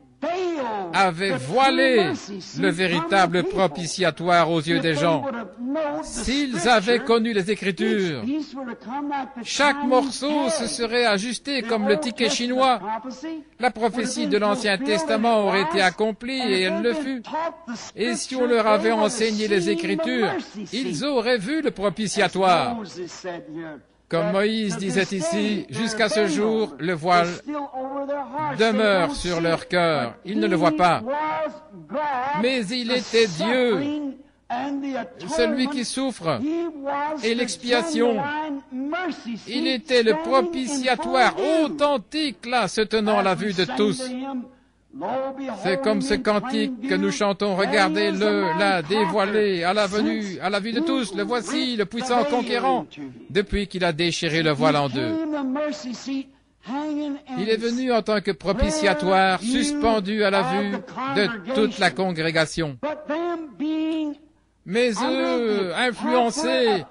S2: avaient voilé le véritable propitiatoire aux yeux des gens. S'ils avaient connu les Écritures, chaque morceau se serait ajusté comme le ticket chinois. La prophétie de l'Ancien Testament aurait été accomplie et elle le fut. Et si on leur avait enseigné les Écritures, ils auraient vu le propitiatoire. Comme Moïse disait ici, jusqu'à ce jour, le voile demeure sur leur cœur. Ils ne le voient pas. Mais il était Dieu, celui qui souffre, et l'expiation. Il était le propitiatoire authentique, là, se tenant à la vue de tous. C'est comme ce cantique que nous chantons, regardez-le, là, dévoilé, à la venue, à la vue de tous, le voici, le puissant conquérant, depuis qu'il a déchiré le voile en deux. Il est venu en tant que propitiatoire, suspendu à la vue de toute la congrégation. Mais eux, influencés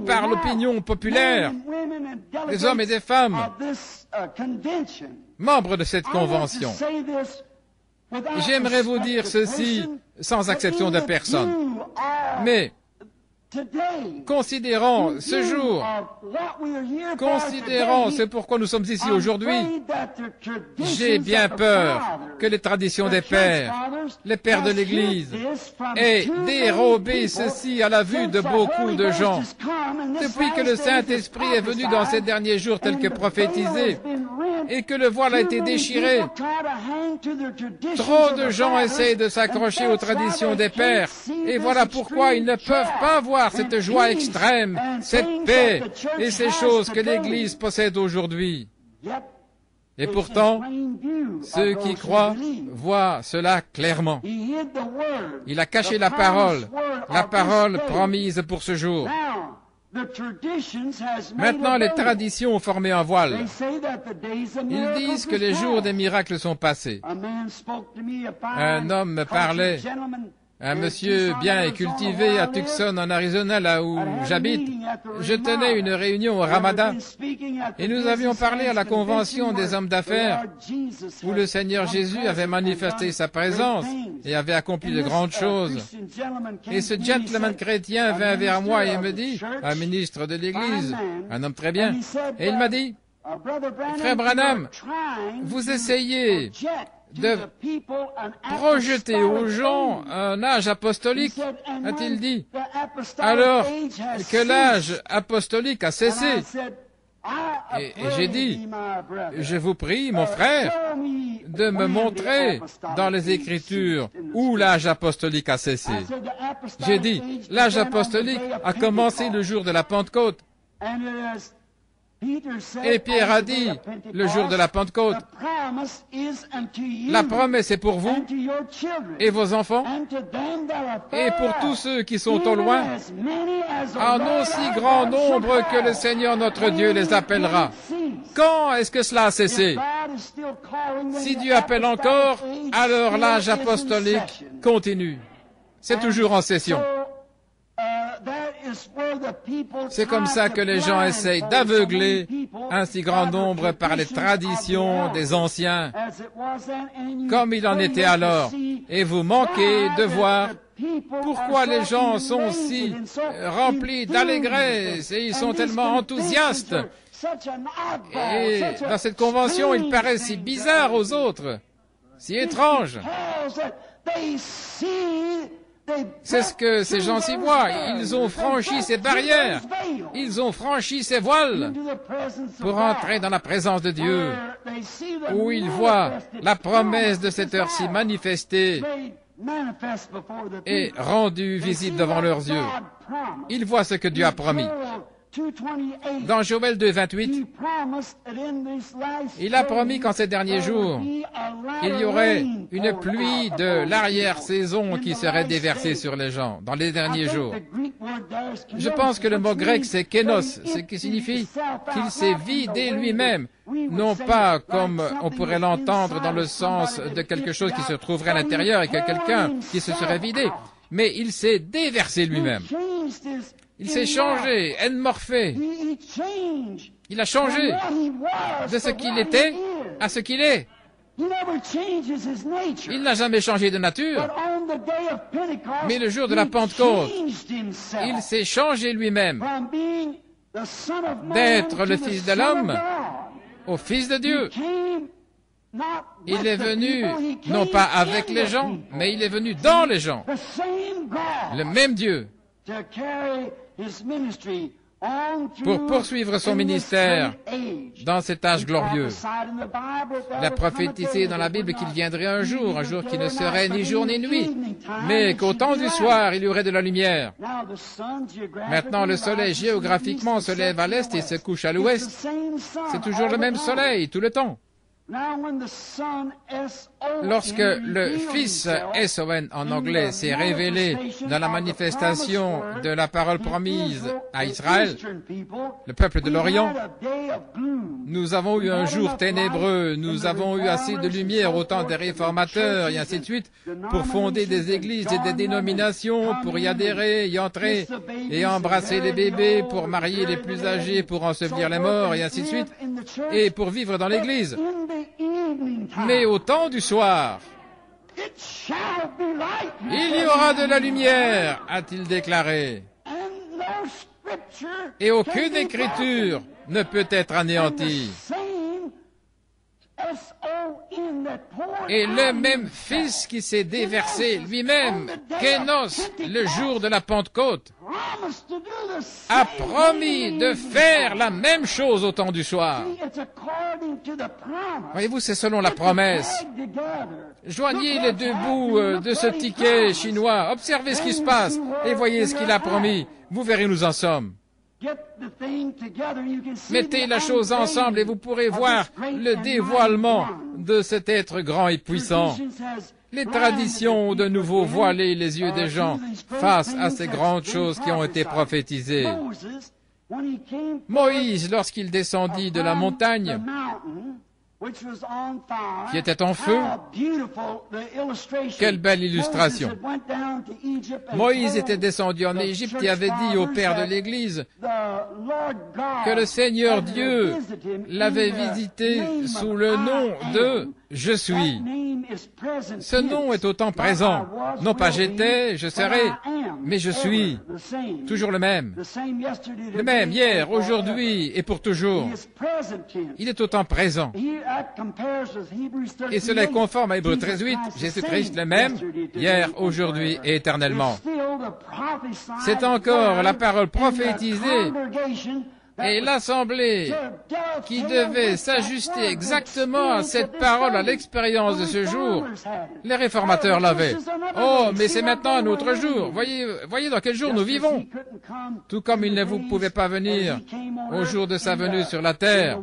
S2: par l'opinion populaire, des hommes et des femmes, membres de cette convention, j'aimerais vous dire ceci sans exception de personne. Mais, considérant ce jour, considérant ce pourquoi nous sommes ici aujourd'hui, j'ai bien peur que les traditions des pères, les pères de l'Église, aient dérobé ceci à la vue de beaucoup de gens. Depuis que le Saint-Esprit est venu dans ces derniers jours tel que prophétisé, et que le voile a été déchiré, trop de gens essayent de s'accrocher aux traditions des pères, et voilà pourquoi ils ne peuvent pas voir cette joie extrême, cette paix et ces choses que l'Église possède aujourd'hui. Et pourtant, ceux qui croient voient cela clairement. Il a caché la parole promise pour ce jour. Maintenant, les traditions ont formé un voile. Ils disent que les jours des miracles sont passés. Un homme me parlait, un monsieur bien et cultivé à Tucson, en Arizona, là où j'habite. Je tenais une réunion au Ramadan et nous avions parlé à la convention des hommes d'affaires où le Seigneur Jésus avait manifesté sa présence et avait accompli de grandes choses. Et ce gentleman chrétien vint vers moi et me dit, un ministre de l'Église, un homme très bien, et il m'a dit, Frère Branham, vous essayez de projeter aux gens un âge apostolique, a-t-il dit, alors que l'âge apostolique a cessé. Et j'ai dit, je vous prie, mon frère, de me montrer dans les Écritures où l'âge apostolique a cessé. J'ai dit, l'âge apostolique a commencé le jour de la Pentecôte. Et Pierre a dit, le jour de la Pentecôte, la promesse est pour vous et vos enfants et pour tous ceux qui sont au loin, en aussi grand nombre que le Seigneur notre Dieu les appellera. Quand est-ce que cela a cessé? Si Dieu appelle encore, alors l'âge apostolique continue. C'est toujours en session. C'est comme ça que les gens essayent d'aveugler un si grand nombre par les traditions des anciens, comme il en était alors. Et vous manquez de voir pourquoi les gens sont si remplis d'allégresse et ils sont tellement enthousiastes. Et dans cette convention, il paraît si bizarre aux autres, si étrange. C'est ce que ces gens s'y voient. Ils ont franchi ces barrières. Ils ont franchi ces voiles pour entrer dans la présence de Dieu, où ils voient la promesse de cette heure-ci manifestée et rendue visible devant leurs yeux. Ils voient ce que Dieu a promis. Dans Joël 2, 28, il a promis qu'en ces derniers jours, il y aurait une pluie de l'arrière-saison qui serait déversée sur les gens dans les derniers jours. Je pense que le mot grec c'est kénos, ce qui signifie qu'il s'est vidé lui-même, non pas comme on pourrait l'entendre dans le sens de quelque chose qui se trouverait à l'intérieur et que quelqu'un qui se serait vidé, mais il s'est déversé lui-même. Il s'est changé, enmorphé. Il a changé de ce qu'il était à ce qu'il est. Il n'a jamais changé de nature. Mais le jour de la Pentecôte, il s'est changé lui-même d'être le Fils de l'homme au Fils de Dieu. Il est venu, non pas avec les gens, mais il est venu dans les gens. Le même Dieu. Pour poursuivre son ministère dans cet âge glorieux. Il a prophétisé dans la Bible qu'il viendrait un jour qui ne serait ni jour ni nuit, mais qu'au temps du soir, il y aurait de la lumière. Maintenant, le soleil géographiquement se lève à l'est et se couche à l'ouest. C'est toujours le même soleil, tout le temps. Lorsque le Fils S-O-N en anglais s'est révélé dans la manifestation de la parole promise à Israël, le peuple de l'Orient, nous avons eu un jour ténébreux, nous avons eu assez de lumière au temps des réformateurs et ainsi de suite pour fonder des églises et des dénominations, pour y adhérer, y entrer et embrasser les bébés, pour marier les plus âgés, pour ensevelir les morts et ainsi de suite, et pour vivre dans l'église. Mais au temps du soir, il y aura de la lumière, a-t-il déclaré. Et aucune écriture ne peut être anéantie. Et le même Fils qui s'est déversé lui-même, Kénos, le jour de la Pentecôte, a promis de faire la même chose au temps du soir. Voyez-vous, c'est selon la promesse. Joignez les deux bouts de ce ticket chinois, observez ce qui se passe et voyez ce qu'il a promis. Vous verrez où nous en sommes. Mettez la chose ensemble et vous pourrez voir le dévoilement de cet être grand et puissant. Les traditions ont de nouveau voilé les yeux des gens face à ces grandes choses qui ont été prophétisées. Moïse, lorsqu'il descendit de la montagne, qui était en feu, quelle belle illustration. Moïse était descendu en Égypte et avait dit au père de l'Église que le Seigneur Dieu l'avait visité sous le nom de « Je suis ». Ce nom est autant présent. Non pas j'étais, je serai, mais je suis. Toujours le même. Le même hier, aujourd'hui et pour toujours. Il est autant présent. Et cela est conforme à Hébreux 13:8. Jésus-Christ le même, hier, aujourd'hui et éternellement. C'est encore la parole prophétisée et l'Assemblée qui devait s'ajuster exactement à cette parole, à l'expérience de ce jour. Les réformateurs l'avaient. Oh, mais c'est maintenant un autre jour. Voyez dans quel jour nous vivons. Tout comme il ne vous pouvait pas venir au jour de sa venue sur la terre,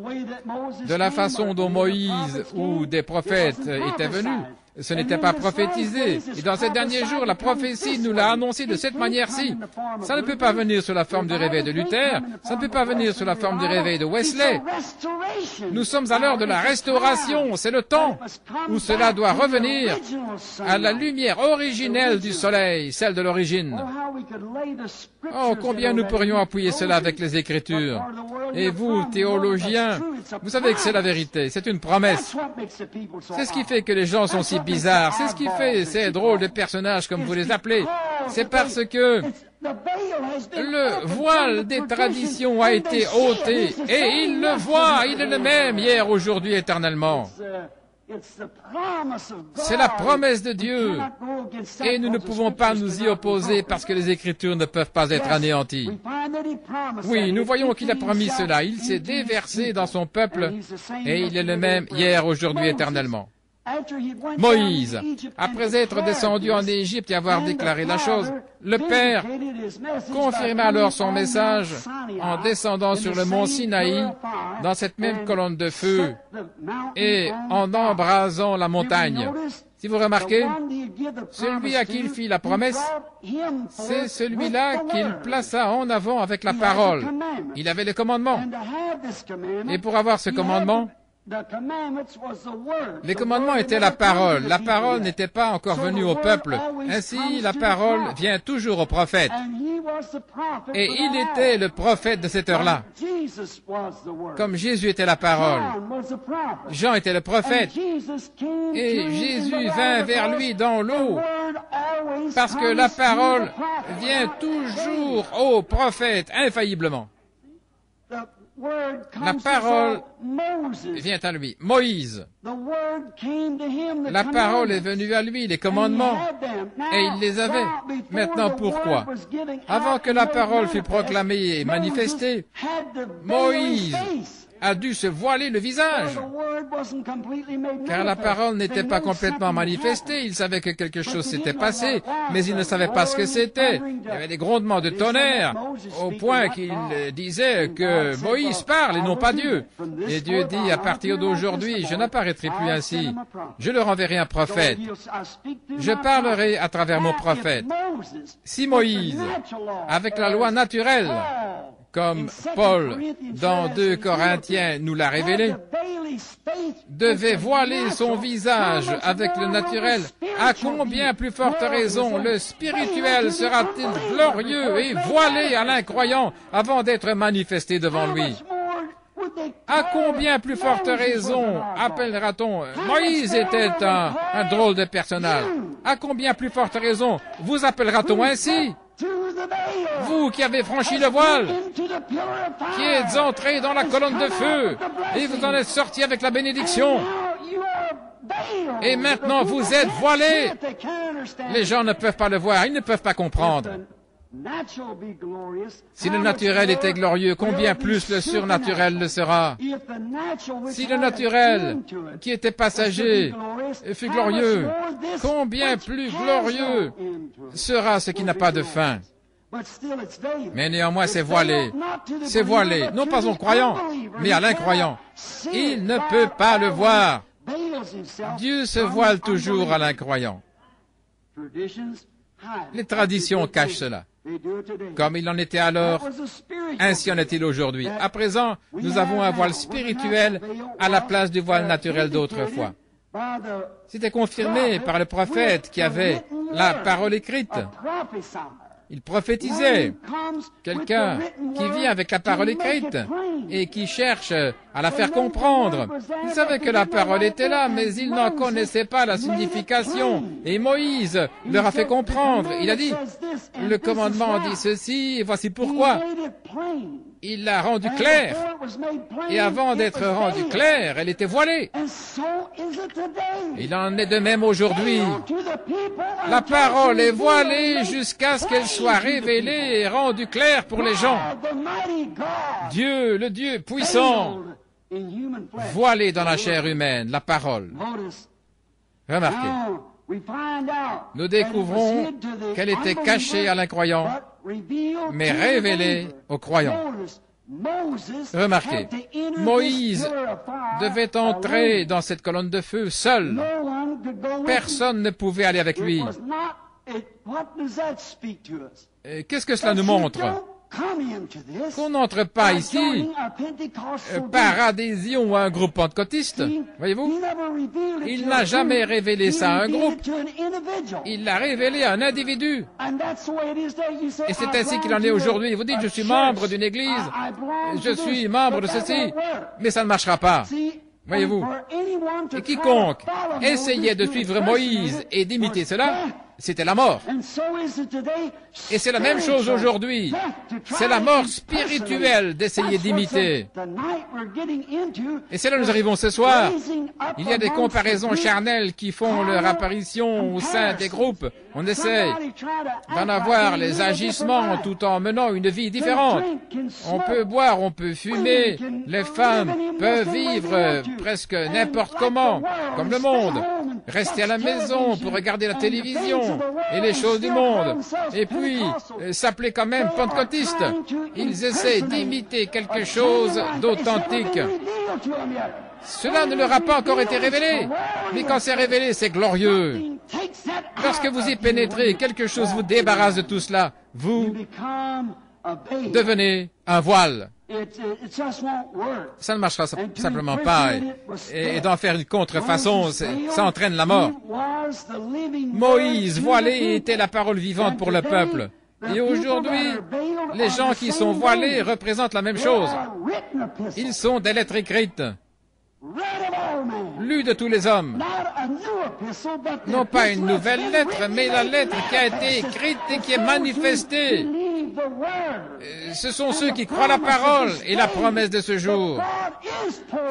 S2: de la façon dont Moïse ou des prophètes étaient venus. Ce n'était pas prophétisé. Et dans ces derniers jours, la prophétie nous l'a annoncé de cette manière-ci. Ça ne peut pas venir sous la forme du réveil de Luther. Ça ne peut pas venir sous la forme du réveil de Wesley. Nous sommes à l'heure de la restauration. C'est le temps où cela doit revenir à la lumière originelle du soleil, celle de l'origine. Oh, combien nous pourrions appuyer cela avec les Écritures. Et vous, théologiens, vous savez que c'est la vérité. C'est une promesse. C'est ce qui fait que les gens sont si bizarres. C'est ce qui fait ces drôles de personnages, comme vous les appelez. C'est parce que le voile des traditions a été ôté. Et il le voit, il est le même hier, aujourd'hui, éternellement. C'est la promesse de Dieu. Et nous ne pouvons pas nous y opposer parce que les Écritures ne peuvent pas être anéanties. Oui, nous voyons qu'il a promis cela. Il s'est déversé dans son peuple et il est le même hier, aujourd'hui, éternellement. Moïse, après être descendu en Égypte et avoir déclaré la chose, le Père confirma alors son message en descendant sur le mont Sinaï dans cette même colonne de feu et en embrasant la montagne. Si vous remarquez, celui à qui il fit la promesse, c'est celui-là qu'il plaça en avant avec la parole. Il avait les commandements. Et pour avoir ce commandement, les commandements étaient la parole. La parole n'était pas encore venue au peuple. Ainsi, la parole vient toujours au prophète. Et il était le prophète de cette heure-là. Comme Jésus était la parole. Jean était le prophète. Et Jésus vint vers lui dans l'eau. Parce que la parole vient toujours au prophète, infailliblement. La parole vient à lui. Moïse. La parole est venue à lui, les commandements, et il les avait. Maintenant, pourquoi? Avant que la parole fût proclamée et manifestée, Moïse a dû se voiler le visage, car la parole n'était pas complètement manifestée. Il savait que quelque chose s'était passé, mais il ne savait pas ce que c'était. Il y avait des grondements de tonnerre, au point qu'il disait que Moïse parle et non pas Dieu. Et Dieu dit, à partir d'aujourd'hui, je n'apparaîtrai plus ainsi. Je leur enverrai un prophète. Je parlerai à travers mon prophète. Si Moïse, avec la loi naturelle, comme Paul, dans 2 Corinthiens, nous l'a révélé, devait voiler son visage avec le naturel, à combien plus forte raison le spirituel sera-t-il glorieux et voilé à l'incroyant avant d'être manifesté devant lui? À combien plus forte raison appellera-t-on Moïse était un drôle de personnage? À combien plus forte raison vous appellera-t-on ainsi? Vous qui avez franchi le voile, qui êtes entrés dans la colonne de feu, et vous en êtes sortis avec la bénédiction, et maintenant vous êtes voilés. Les gens ne peuvent pas le voir, ils ne peuvent pas comprendre. Si le naturel était glorieux, combien plus le surnaturel le sera? Si le naturel, qui était passager, fut glorieux, combien plus glorieux sera ce qui n'a pas de fin? Mais néanmoins, c'est voilé. C'est voilé, non pas aux croyants, mais à l'incroyant. Il ne peut pas le voir. Dieu se voile toujours à l'incroyant. Les traditions cachent cela. Comme il en était alors, ainsi en est-il aujourd'hui. À présent, nous avons un voile spirituel à la place du voile naturel d'autrefois. C'était confirmé par le prophète qui avait la parole écrite. Il prophétisait. Quelqu'un qui vient avec la parole écrite et qui cherche à la faire comprendre. Il savait que la parole était là, mais il n'en connaissait pas la signification. Et Moïse leur a fait comprendre. Il a dit, le commandement dit ceci, et voici pourquoi. Il l'a rendu clair. Et avant d'être rendu clair, elle était voilée. Il en est de même aujourd'hui. La parole est voilée jusqu'à ce qu'elle soit révélée et rendue claire pour les gens. Dieu, le Dieu puissant, voilé dans la chair humaine, la parole. Remarquez, nous découvrons qu'elle était cachée à l'incroyant, mais révélée aux croyants. Remarquez, Moïse devait entrer dans cette colonne de feu seul. Personne ne pouvait aller avec lui. Qu'est-ce que cela nous montre? Qu'on n'entre pas ici par adhésion à un groupe pentecôtiste, voyez-vous? Il n'a jamais révélé ça à un groupe. Il l'a révélé à un individu. Et c'est ainsi qu'il en est aujourd'hui. Vous dites, je suis membre d'une église, je suis membre de ceci, mais ça ne marchera pas. Voyez-vous? Et quiconque essayait de suivre Moïse et d'imiter cela, c'était la mort. Et c'est la même chose aujourd'hui. C'est la mort spirituelle d'essayer d'imiter. Et c'est là où nous arrivons ce soir. Il y a des comparaisons charnelles qui font leur apparition au sein des groupes. On essaie d'en avoir les agissements tout en menant une vie différente. On peut boire, on peut fumer. Les femmes peuvent vivre presque n'importe comment, comme le monde. rester à la maison pour regarder la télévision et les choses du monde, et puis s'appeler quand même pentecôtistes. Ils essaient d'imiter quelque chose d'authentique. Cela ne leur a pas encore été révélé, mais quand c'est révélé, c'est glorieux. Lorsque vous y pénétrez, quelque chose vous débarrasse de tout cela. Vous devenez un voile. Ça ne marchera simplement pas. Et d'en faire une contrefaçon, ça entraîne la mort. Moïse, voilé, était la parole vivante pour le peuple. Et aujourd'hui, les gens qui sont voilés représentent la même chose. Ils sont des lettres écrites, lues de tous les hommes. Non pas une nouvelle lettre, mais la lettre qui a été écrite et qui est manifestée. Ce sont ceux qui croient la parole et la promesse de ce jour,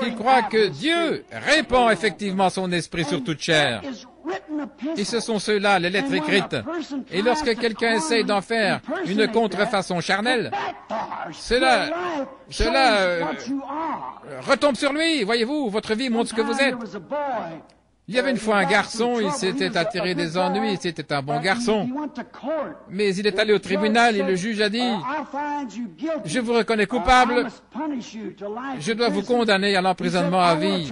S2: qui croient que Dieu répand effectivement son esprit sur toute chair. Et ce sont ceux-là, les lettres écrites. Et lorsque quelqu'un essaye d'en faire une contrefaçon charnelle, cela retombe sur lui. Voyez-vous, votre vie montre ce que vous êtes. Il y avait une fois un garçon, il s'était attiré des ennuis, c'était un bon garçon. Mais il est allé au tribunal et le juge a dit, « Je vous reconnais coupable, je dois vous condamner à l'emprisonnement à vie. »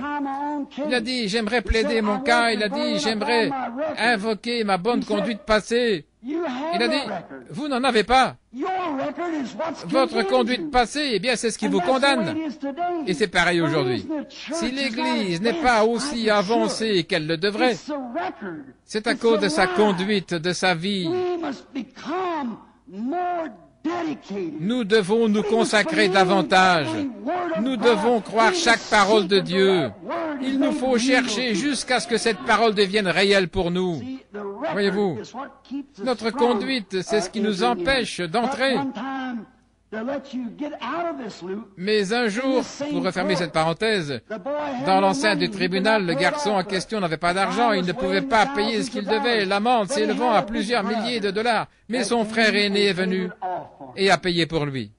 S2: Il a dit, « J'aimerais plaider mon cas. » Il a dit, « J'aimerais invoquer ma bonne conduite passée. » Il a dit, « Vous n'en avez pas. Votre conduite passée, eh bien, c'est ce qui vous condamne. » Et c'est pareil aujourd'hui. Si l'Église n'est pas aussi avancée qu'elle le devrait, c'est à cause de sa conduite, de sa vie. Nous devons nous consacrer davantage. Nous devons croire chaque parole de Dieu. Il nous faut chercher jusqu'à ce que cette parole devienne réelle pour nous. Voyez-vous, notre conduite, c'est ce qui nous empêche d'entrer. Mais un jour, pour refermer cette parenthèse, dans l'enceinte du tribunal, le garçon en question n'avait pas d'argent, il ne pouvait pas payer ce qu'il devait, l'amende s'élevant à plusieurs milliers de dollars. Mais son frère aîné est venu et a payé pour lui.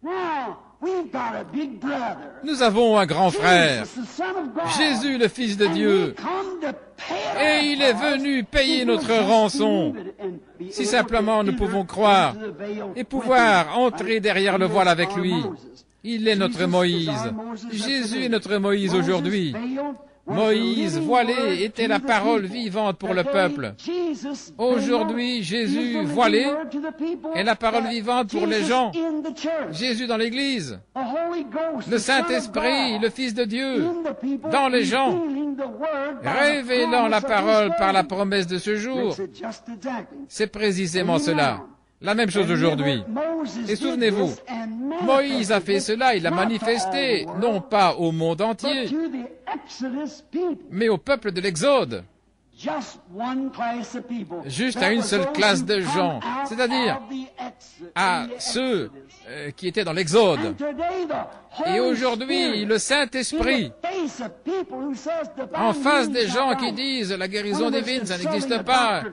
S2: Nous avons un grand frère, Jésus le Fils de Dieu, et il est venu payer notre rançon. Si simplement nous pouvons croire et pouvoir entrer derrière le voile avec lui, il est notre Moïse. Jésus est notre Moïse aujourd'hui. Moïse, voilé, était la parole vivante pour le peuple. Aujourd'hui, Jésus, voilé, est la parole vivante pour les gens. Jésus dans l'Église, le Saint-Esprit, le Fils de Dieu, dans les gens, révélant la parole par la promesse de ce jour. C'est précisément cela. La même chose aujourd'hui. Et souvenez-vous, Moïse a fait cela, il l'a manifesté, non pas au monde entier, mais au peuple de l'Exode. Juste à une seule classe de gens, c'est-à-dire à ceux qui étaient dans l'Exode. Et aujourd'hui, le Saint-Esprit, en face des gens qui disent la guérison divine, ça n'existe pas.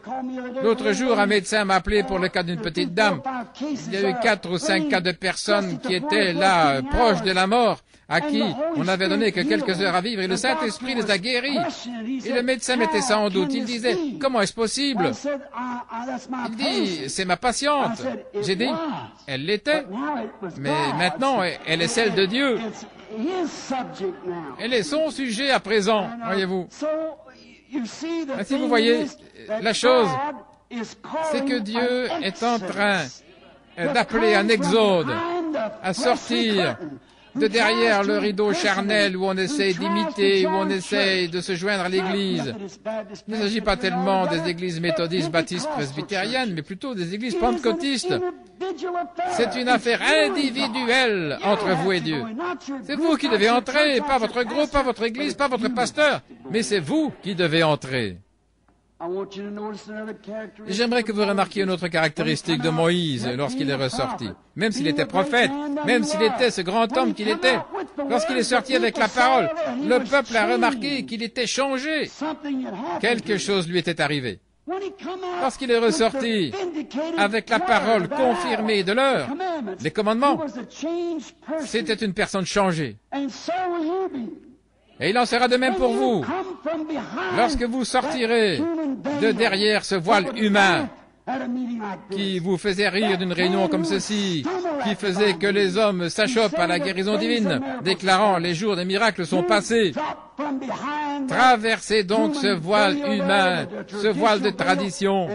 S2: L'autre jour, un médecin m'a appelé pour le cas d'une petite dame. Il y a eu 4 ou 5 cas de personnes qui étaient là, proches de la mort, à qui on n'avait donné que quelques heures à vivre, et le Saint-Esprit les a guéris. Et le médecin mettait ça en doute. Il disait, comment est-ce possible? Il dit, c'est ma patiente. J'ai dit, elle l'était, mais maintenant, elle est celle de Dieu. Elle est son sujet à présent, voyez-vous. Ainsi, vous voyez, la chose, c'est que Dieu est en train d'appeler un exode à sortir de derrière le rideau charnel où on essaie d'imiter, où on essaie de se joindre à l'Église. Il ne s'agit pas tellement des églises méthodistes, baptistes, presbytériennes, mais plutôt des églises pentecôtistes. C'est une affaire individuelle entre vous et Dieu. C'est vous qui devez entrer, pas votre groupe, pas votre église, pas votre pasteur, mais c'est vous qui devez entrer. J'aimerais que vous remarquiez une autre caractéristique de Moïse lorsqu'il est ressorti. Même s'il était prophète, même s'il était ce grand homme qu'il était, lorsqu'il est sorti avec la parole, le peuple a remarqué qu'il était changé. Quelque chose lui était arrivé. Lorsqu'il est ressorti avec la parole confirmée de l'heure, les commandements, c'était une personne changée. Et il en sera de même pour vous. Lorsque vous sortirez de derrière ce voile humain qui vous faisait rire d'une réunion comme ceci, qui faisait que les hommes s'achoppent à la guérison divine, déclarant « les jours des miracles sont passés ». Traversez donc ce voile humain, ce voile de tradition,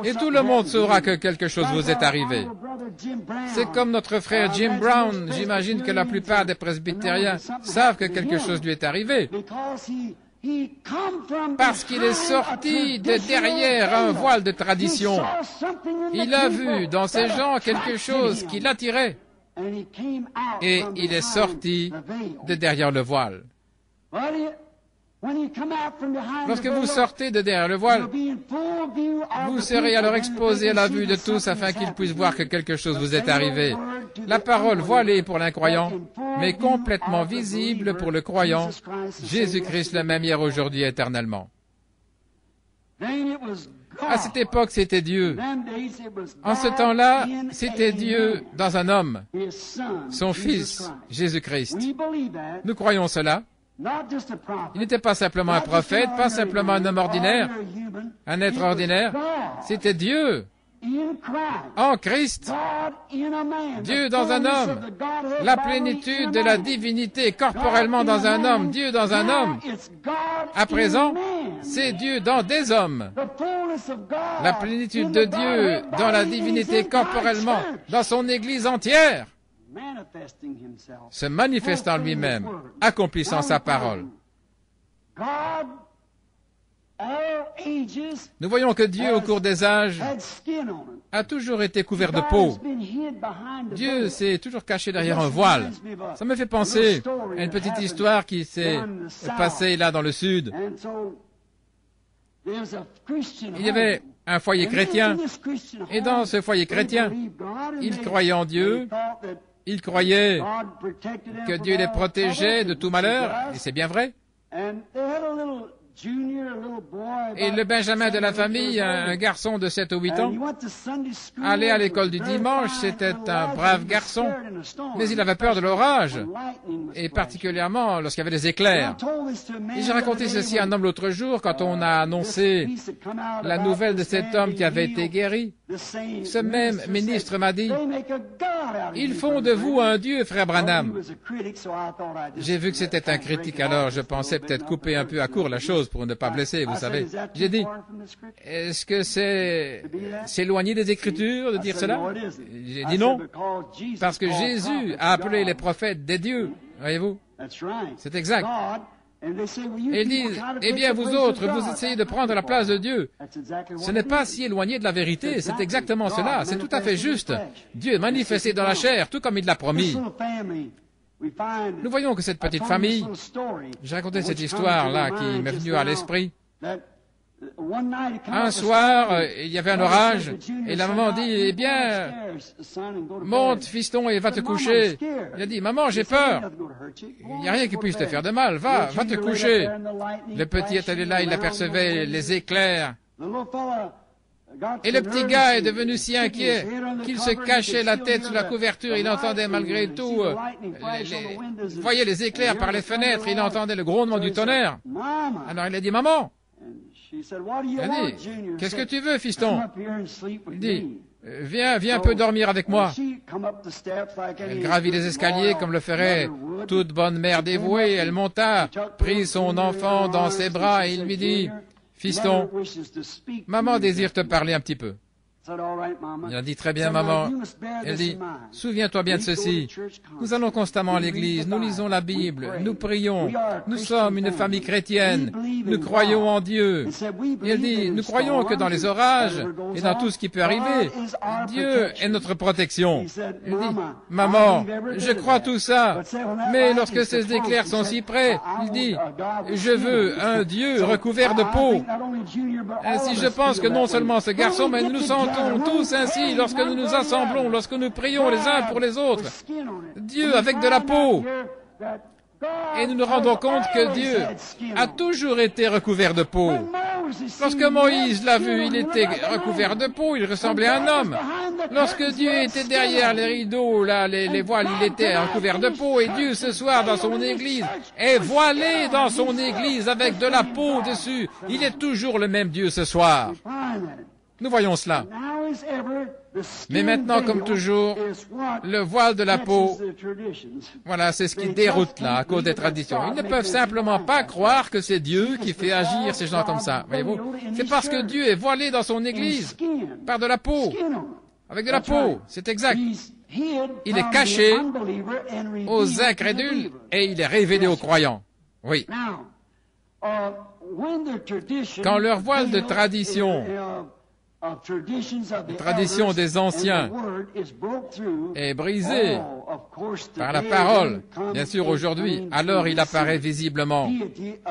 S2: et tout le monde saura que quelque chose vous est arrivé. C'est comme notre frère Jim Brown. J'imagine que la plupart des presbytériens savent que quelque chose lui est arrivé, parce qu'il est sorti de derrière un voile de tradition. Il a vu dans ces gens quelque chose qui l'attirait, et il est sorti de derrière le voile. Lorsque vous sortez de derrière le voile, vous serez alors exposé à la vue de tous afin qu'ils puissent voir que quelque chose vous est arrivé. La parole voilée pour l'incroyant, mais complètement visible pour le croyant, Jésus-Christ le même hier, aujourd'hui, éternellement. À cette époque, c'était Dieu. En ce temps-là, c'était Dieu dans un homme, son Fils, Jésus-Christ. Nous croyons cela. Il n'était pas simplement un prophète, pas simplement un homme ordinaire, un être ordinaire. C'était Dieu en Christ, Dieu dans un homme, la plénitude de la divinité corporellement dans un homme, Dieu dans un homme. À présent, c'est Dieu dans des hommes, la plénitude de Dieu dans la divinité corporellement, dans son Église entière, se manifestant lui-même, accomplissant sa parole. Nous voyons que Dieu, au cours des âges, a toujours été couvert de peau. Dieu s'est toujours caché derrière un voile. Ça me fait penser à une petite histoire qui s'est passée là dans le sud. Il y avait un foyer chrétien, et dans ce foyer chrétien, il croyait en Dieu. Il croyait que Dieu les protégeait de tout malheur, et c'est bien vrai. Et le Benjamin de la famille, un garçon de 7 ou 8 ans, allait à l'école du dimanche. C'était un brave garçon, mais il avait peur de l'orage, et particulièrement lorsqu'il y avait des éclairs. Et j'ai raconté ceci à un homme l'autre jour, quand on a annoncé la nouvelle de cet homme qui avait été guéri. Ce même ministre m'a dit, « Ils font de vous un Dieu, frère Branham. » J'ai vu que c'était un critique, alors je pensais peut-être couper un peu à court la chose pour ne pas blesser, vous savez. J'ai dit, est-ce que c'est s'éloigner des Écritures de dire cela? J'ai dit non, parce que Jésus a appelé les prophètes des dieux, voyez-vous. C'est exact. Et ils disent, eh bien vous autres, vous essayez de prendre la place de Dieu. Ce n'est pas si éloigné de la vérité, c'est exactement cela, c'est tout à fait juste. Dieu est manifesté dans la chair, tout comme il l'a promis. Nous voyons que cette petite famille, j'ai raconté cette histoire-là qui m'est venue à l'esprit. Un soir, il y avait un orage, et la maman dit, eh bien, monte, fiston, et va te coucher. Il a dit, maman, j'ai peur. Il n'y a rien qui puisse te faire de mal, va te coucher. Le petit est allé là, il apercevait les éclairs. Et le petit gars est devenu si inquiet qu'il se cachait la tête sous la couverture. Il entendait malgré tout, vous voyez les éclairs par les fenêtres, il entendait le grondement du tonnerre. Alors il a dit, maman, il a dit, qu'est-ce que tu veux, fiston? Il dit, viens un peu dormir avec moi. Elle gravit les escaliers comme le ferait toute bonne mère dévouée. Elle monta, prit son enfant dans ses bras et il lui dit, fiston, maman désire te parler un petit peu. Il a dit, très bien, maman. Elle dit, souviens-toi bien de ceci. Nous allons constamment à l'église, nous lisons la Bible, nous prions, nous sommes une famille chrétienne, nous croyons en Dieu. Et elle dit, nous croyons que dans les orages et dans tout ce qui peut arriver, Dieu est notre protection. Elle dit, maman, je crois tout ça, mais lorsque ces éclairs sont si près, il dit, je veux un Dieu recouvert de peau. Ainsi, je pense que non seulement ce garçon, mais nous sentons tous ainsi lorsque nous nous assemblons, lorsque nous prions les uns pour les autres. Dieu avec de la peau. Et nous nous rendons compte que Dieu a toujours été recouvert de peau. Lorsque Moïse l'a vu, il était recouvert de peau, il ressemblait à un homme. Lorsque Dieu était derrière les rideaux, là, les voiles, il était recouvert de peau. Et Dieu, ce soir, dans son église, est voilé dans son église avec de la peau dessus. Il est toujours le même Dieu ce soir. Nous voyons cela. Mais maintenant, comme toujours, le voile de la peau, voilà, c'est ce qui déroute là, à cause des traditions. Ils ne peuvent simplement pas croire que c'est Dieu qui fait agir ces gens comme ça, voyez-vous. C'est parce que Dieu est voilé dans son église, par de la peau, avec de la peau, c'est exact. Il est caché aux incrédules et il est révélé aux croyants. Oui. Quand leur voile de tradition, la tradition des anciens est brisée par la parole, bien sûr aujourd'hui, alors il apparaît visiblement.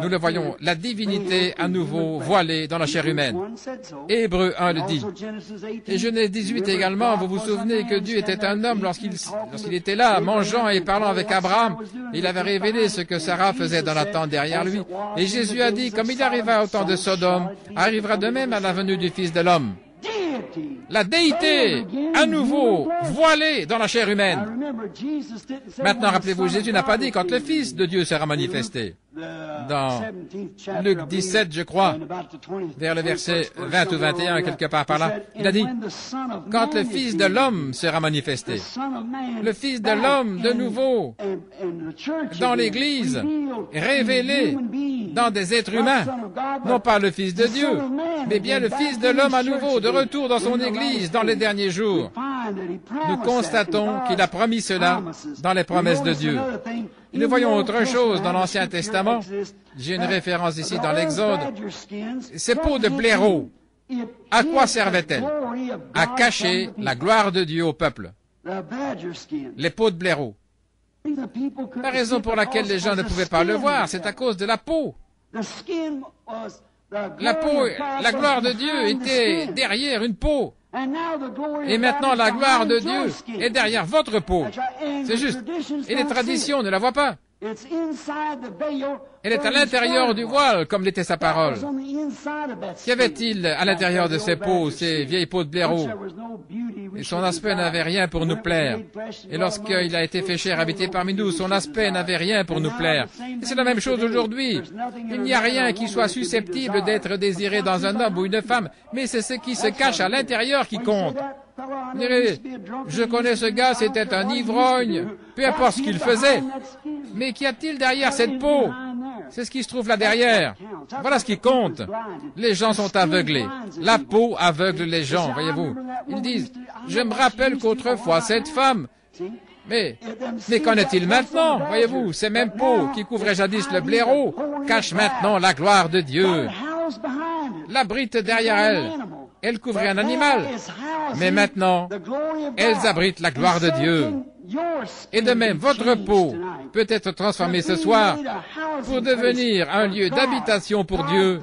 S2: Nous le voyons, la divinité à nouveau voilée dans la chair humaine. Hébreux 1 le dit. Et Genèse 18 également, vous vous souvenez que Dieu était un homme lorsqu'il était là, mangeant et parlant avec Abraham. Il avait révélé ce que Sarah faisait dans la tente derrière lui. Et Jésus a dit, comme il arriva au temps de Sodome, arrivera de même à la venue du Fils de l'homme. La déité, à nouveau, voilée dans la chair humaine. Maintenant, rappelez-vous, Jésus n'a pas dit quand le Fils de Dieu sera manifesté. Dans Luc 17, je crois, vers le verset 20 ou 21, quelque part par là, il a dit, quand le Fils de l'homme sera manifesté, le Fils de l'homme, de nouveau, dans l'Église, révélé dans des êtres humains, non pas le Fils de Dieu, mais bien le Fils de l'homme à nouveau, de retour dans son Église dans les derniers jours. Nous constatons qu'il a promis cela dans les promesses de Dieu. Et nous voyons autre chose dans l'Ancien Testament. J'ai une référence ici dans l'Exode. Ces peaux de blaireau, à quoi servaient-elles? À cacher la gloire de Dieu au peuple. Les peaux de blaireau. La raison pour laquelle les gens ne pouvaient pas le voir, c'est à cause de la peau. La peau, la gloire de Dieu était derrière une peau. Et maintenant, la gloire de Dieu est derrière votre peau. C'est juste. Et les traditions ne la voient pas. Elle est à l'intérieur du voile, comme l'était sa parole. Qu'y avait-il à l'intérieur de ces peaux, ces vieilles peaux de blaireau? Et son aspect n'avait rien pour nous plaire. Et lorsqu'il a été fait chair habité parmi nous, son aspect n'avait rien pour nous plaire. Et c'est la même chose aujourd'hui. Il n'y a rien qui soit susceptible d'être désiré dans un homme ou une femme, mais c'est ce qui se cache à l'intérieur qui compte. Vous direz, je connais ce gars, c'était un ivrogne, peu importe ce qu'il faisait. Mais qu'y a-t-il derrière cette peau? C'est ce qui se trouve là derrière. Voilà ce qui compte. Les gens sont aveuglés. La peau aveugle les gens, voyez-vous. Ils disent, je me rappelle qu'autrefois, cette femme... Mais qu'en est-il maintenant? Voyez-vous, ces mêmes peaux qui couvraient jadis le blaireau cachent maintenant la gloire de Dieu. L'abrite derrière elle. Elles couvraient un animal. Mais maintenant, elles abritent la gloire de Dieu. Et de même, votre peau peut être transformée ce soir pour devenir un lieu d'habitation pour Dieu,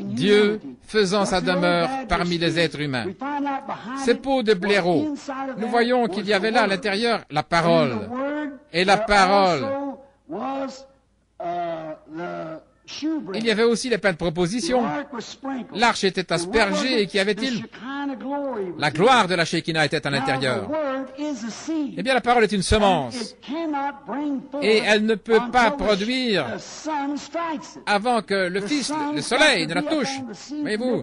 S2: Dieu faisant sa demeure parmi les êtres humains. Ces peaux de blaireau, nous voyons qu'il y avait là à l'intérieur la parole. Et la parole, il y avait aussi les pleines propositions. L'arche était aspergée et qu'y avait-il? La gloire de la Shekinah était à l'intérieur. Eh bien, la parole est une semence. Et elle ne peut pas produire avant que le Fils, le soleil, ne la touche. Voyez-vous,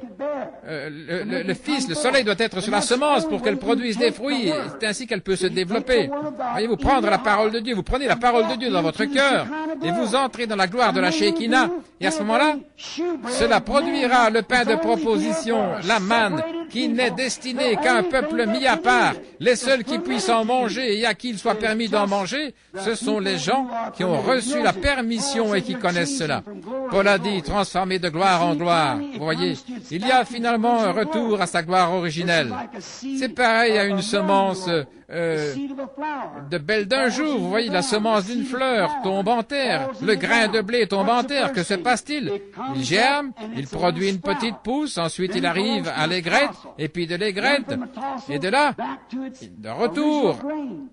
S2: le Fils, le soleil doit être sur la semence pour qu'elle produise des fruits. C'est ainsi qu'elle peut se développer. Voyez-vous, prendre la parole de Dieu. Vous prenez la parole de Dieu dans votre cœur et vous entrez dans la gloire de la Shekinah. Et à ce moment-là, cela produira le pain de proposition, la manne, qui n'est destiné qu'à un peuple mis à part. Les seuls qui puissent en manger et à qui il soit permis d'en manger, ce sont les gens qui ont reçu la permission et qui connaissent cela. Paul a dit, transformé de gloire en gloire. Vous voyez, il y a finalement un retour à sa gloire originelle. C'est pareil à une semence de belle d'un jour. Vous voyez, la semence d'une fleur tombe en terre. Le grain de blé tombe en terre. Que se passe-t-il? Il germe, il produit une petite pousse, ensuite il arrive à l'aigrette, et puis de l'aigrette, et de là, de retour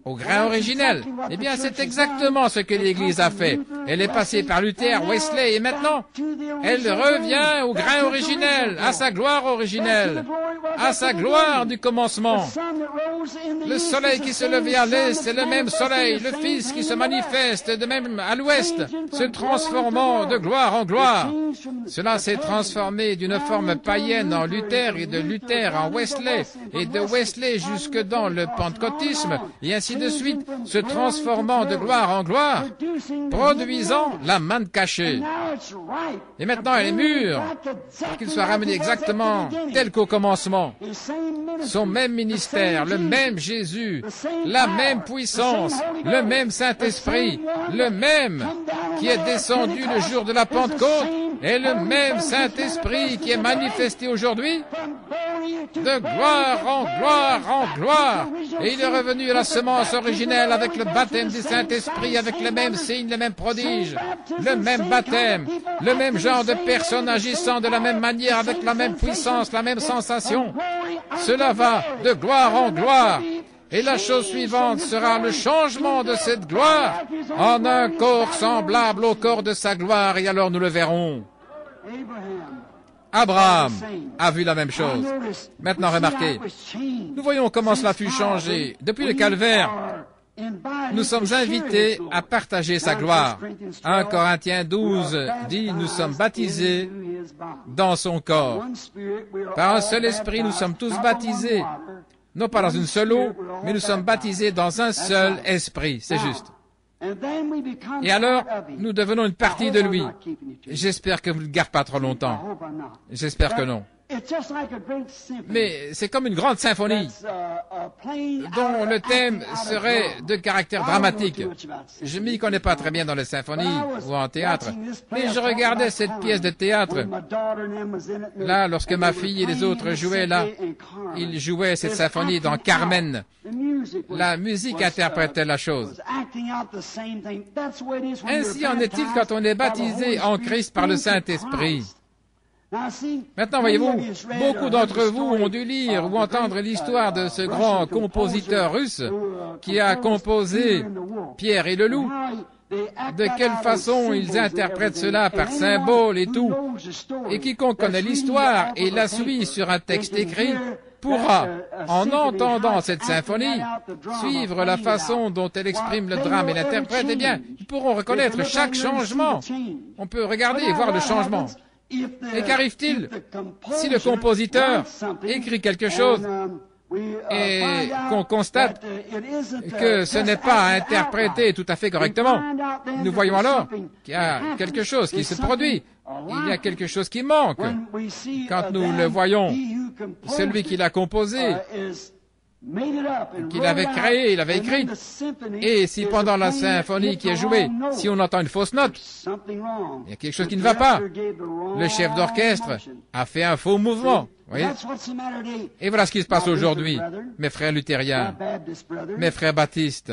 S2: au grain originel. Eh bien, c'est exactement ce que l'Église a fait. Elle est passée par Luther, Wesley, et maintenant, elle revient au grain originel, à sa gloire originelle, à sa gloire du commencement. Le soleil qui se levait à l'est, c'est le même soleil, le Fils qui se manifeste de même à l'ouest, se transformant de gloire en gloire. Cela s'est transformé d'une forme païenne en Luther et de Luther en Wesley et de Wesley jusque dans le pentecôtisme et ainsi de suite, se transformant de gloire en gloire, produisant la manne cachée. Et maintenant elle est mûre pour qu'il soit ramené exactement tel qu'au commencement. Son même ministère, le même Jésus, la même puissance, le même Saint-Esprit, le même qui est descendu le jour de la Pentecôte, et le même Saint-Esprit qui est manifesté aujourd'hui, de gloire en gloire en gloire. Et il est revenu à la semence originelle avec le baptême du Saint-Esprit, avec les mêmes signes, les mêmes prodiges, le même baptême, le même genre de personnes agissant de la même manière, avec la même puissance, la même sensation. Cela va de gloire en gloire. Et la chose suivante sera le changement de cette gloire en un corps semblable au corps de sa gloire, et alors nous le verrons. Abraham a vu la même chose. Maintenant, remarquez, nous voyons comment cela fut changé. Depuis le calvaire, nous sommes invités à partager sa gloire. 1 Corinthiens 12 dit, nous sommes baptisés dans son corps. Par un seul esprit, nous sommes tous baptisés. Non pas dans une seule eau, mais nous sommes baptisés dans un seul esprit. C'est juste. Et alors, nous devenons une partie de lui. J'espère que vous ne le gardez pas trop longtemps. J'espère que non. Mais c'est comme une grande symphonie dont le thème serait de caractère dramatique. Je m'y connais pas très bien dans les symphonies ou en théâtre, mais je regardais cette pièce de théâtre. Là, lorsque ma fille et les autres jouaient là, ils jouaient cette symphonie dans Carmen. La musique interprétait la chose. Ainsi en est-il quand on est baptisé en Christ par le Saint-Esprit. Maintenant, voyez-vous, beaucoup d'entre vous ont dû lire ou entendre l'histoire de ce grand compositeur russe qui a composé Pierre et le loup. De quelle façon ils interprètent cela par symboles et tout. Et quiconque connaît l'histoire et la suit sur un texte écrit pourra, en entendant cette symphonie, suivre la façon dont elle exprime le drame et l'interprète. Eh bien, ils pourront reconnaître chaque changement. On peut regarder et voir le changement. Et qu'arrive-t-il si le compositeur écrit quelque chose et qu'on constate que ce n'est pas interprété tout à fait correctement? Nous voyons alors qu'il y a quelque chose qui se produit. Il y a quelque chose qui manque. Quand nous le voyons, celui qui l'a composé, qu'il avait créé, il avait écrit. Et si pendant la symphonie qui est jouée, si on entend une fausse note, il y a quelque chose qui ne va pas. Le chef d'orchestre a fait un faux mouvement. Voyez? Et voilà ce qui se passe aujourd'hui, mes frères luthériens, mes frères baptistes,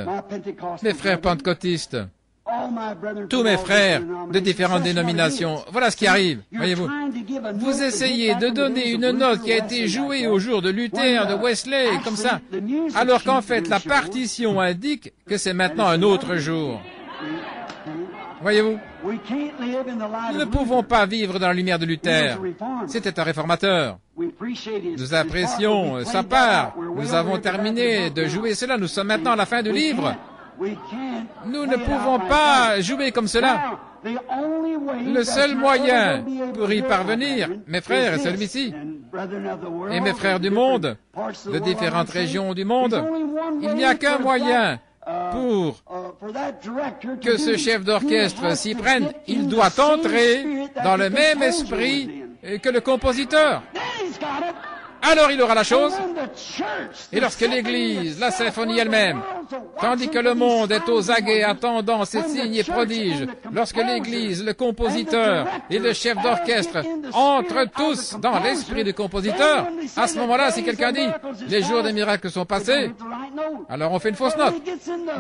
S2: mes frères pentecôtistes, tous mes frères de différentes dénominations. Voilà ce qui arrive, voyez-vous. Vous essayez de donner une note qui a été jouée au jour de Luther, de Wesley, comme ça, alors qu'en fait la partition indique que c'est maintenant un autre jour. Voyez-vous, nous ne pouvons pas vivre dans la lumière de Luther. C'était un réformateur. Nous apprécions sa part. Nous avons terminé de jouer cela. Nous sommes maintenant à la fin du livre. Nous ne pouvons pas jouer comme cela. Le seul moyen pour y parvenir, mes frères, est celui-ci. Et mes frères du monde, de différentes régions du monde, il n'y a qu'un moyen pour que ce chef d'orchestre s'y prenne. Il doit entrer dans le même esprit que le compositeur. alors il aura la chose. Et lorsque l'Église, la symphonie elle-même, tandis que le monde est aux aguets attendant ces signes et prodiges, lorsque l'Église, le compositeur et le chef d'orchestre entrent tous dans l'esprit du compositeur, à ce moment-là, si quelqu'un dit « les jours des miracles sont passés », alors on fait une fausse note.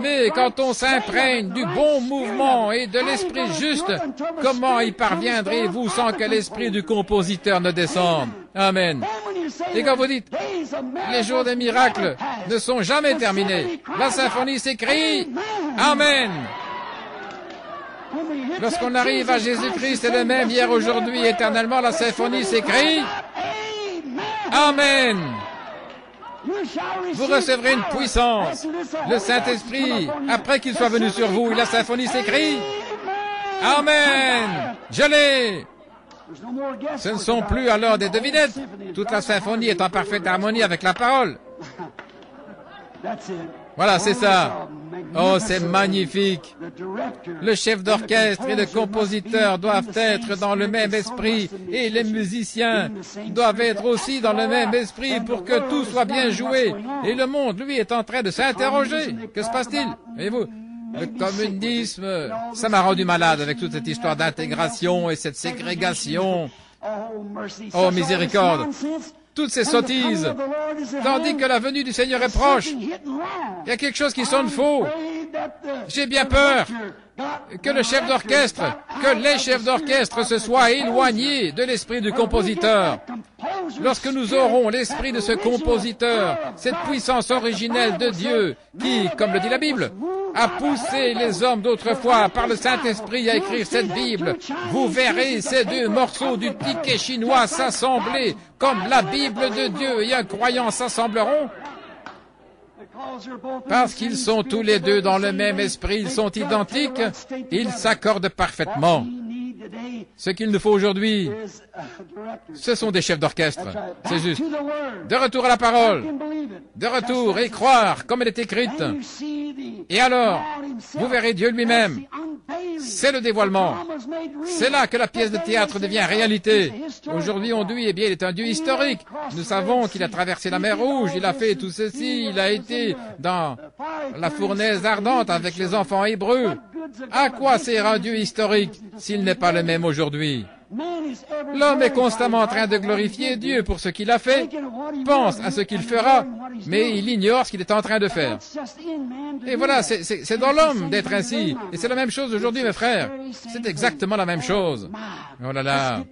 S2: Mais quand on s'imprègne du bon mouvement et de l'esprit juste, comment y parviendrez-vous sans que l'esprit du compositeur ne descende? Amen. Et quand vous dites, les jours des miracles ne sont jamais terminés, la symphonie s'écrit, Amen. Lorsqu'on arrive à Jésus-Christ et le même hier, aujourd'hui, éternellement, la symphonie s'écrit, Amen. Vous recevrez une puissance, le Saint-Esprit, après qu'il soit venu sur vous, et la symphonie s'écrit, Amen. Je l'ai. Ce ne sont plus alors des devinettes. Toute la symphonie est en parfaite harmonie avec la parole. Voilà, c'est ça. Oh, c'est magnifique. Le chef d'orchestre et le compositeur doivent être dans le même esprit et les musiciens doivent être aussi dans le même esprit pour que tout soit bien joué. Et le monde, lui, est en train de s'interroger. Que se passe-t-il? Voyez-vous? Le communisme, ça m'a rendu malade avec toute cette histoire d'intégration et cette ségrégation. Oh, miséricorde! Toutes ces sottises, tandis que la venue du Seigneur est proche. Il y a quelque chose qui sonne faux. J'ai bien peur que le chef d'orchestre, que les chefs d'orchestre se soient éloignés de l'esprit du compositeur. Lorsque nous aurons l'esprit de ce compositeur, cette puissance originelle de Dieu qui, comme le dit la Bible, a poussé les hommes d'autrefois par le Saint-Esprit à écrire cette Bible, vous verrez ces deux morceaux du ticket chinois s'assembler comme la Bible de Dieu et un croyant s'assembleront. Parce qu'ils sont tous les deux dans le même esprit, ils sont identiques, ils s'accordent parfaitement. Ce qu'il nous faut aujourd'hui, ce sont des chefs d'orchestre. C'est juste. De retour à la parole. De retour et croire comme elle est écrite. Et alors, vous verrez Dieu lui-même. C'est le dévoilement. C'est là que la pièce de théâtre devient réalité. Aujourd'hui, on dit, eh bien, il est un Dieu historique. Nous savons qu'il a traversé la mer Rouge, il a fait tout ceci, il a été dans la fournaise ardente avec les enfants hébreux. À quoi sert un Dieu historique s'il n'est pas le même aujourd'hui? L'homme est constamment en train de glorifier Dieu pour ce qu'il a fait, pense à ce qu'il fera, mais il ignore ce qu'il est en train de faire. Et voilà, c'est dans l'homme d'être ainsi. Et c'est la même chose aujourd'hui, mes frères. C'est exactement la même chose. Oh là là.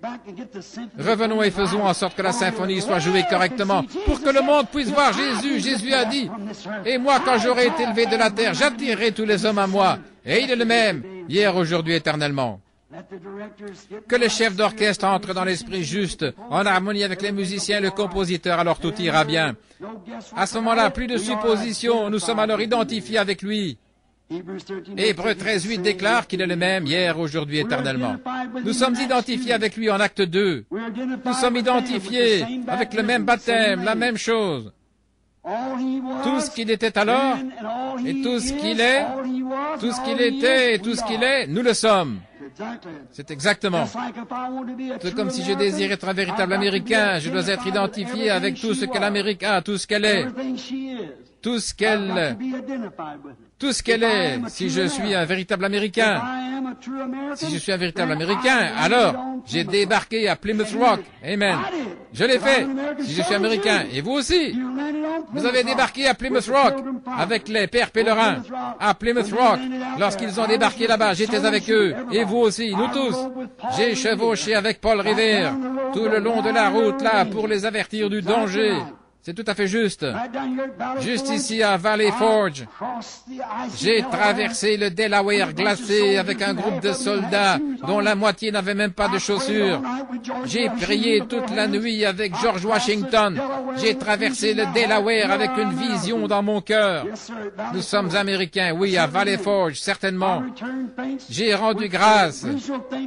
S2: Revenons et faisons en sorte que la symphonie soit jouée correctement pour que le monde puisse voir Jésus. Jésus a dit, « Et moi, quand j'aurai été élevé de la terre, j'attirerai tous les hommes à moi. » Et il est le même, hier, aujourd'hui, éternellement. Que les chefs d'orchestre entrent dans l'esprit juste, en harmonie avec les musiciens et le compositeur, alors tout ira bien. À ce moment-là, plus de suppositions, nous sommes alors identifiés avec lui. Hébreux 13:8 déclare qu'il est le même hier, aujourd'hui, éternellement. Nous sommes identifiés avec lui en acte 2. Nous sommes identifiés avec le même baptême, la même chose. Tout ce qu'il était alors, et tout ce qu'il est, tout ce qu'il était et tout ce qu'il est, nous le sommes. C'est exactement. C'est comme si je désire être un véritable Américain, je dois être identifié avec tout ce que l'Amérique a, tout ce qu'elle est, tout ce qu'elle est. Si je suis un véritable Américain, alors j'ai débarqué à Plymouth Rock. Amen. Je l'ai fait. Si je suis Américain, et vous aussi, vous avez débarqué à Plymouth Rock avec les pères pèlerins à Plymouth Rock. Lorsqu'ils ont débarqué là-bas, j'étais avec eux, et vous aussi, nous tous. J'ai chevauché avec Paul Revere tout le long de la route là pour les avertir du danger. C'est tout à fait juste. Juste ici à Valley Forge, j'ai traversé le Delaware glacé avec un groupe de soldats dont la moitié n'avait même pas de chaussures. J'ai prié toute la nuit avec George Washington. J'ai traversé le Delaware avec une vision dans mon cœur. Nous sommes Américains, oui, à Valley Forge, certainement. J'ai rendu grâce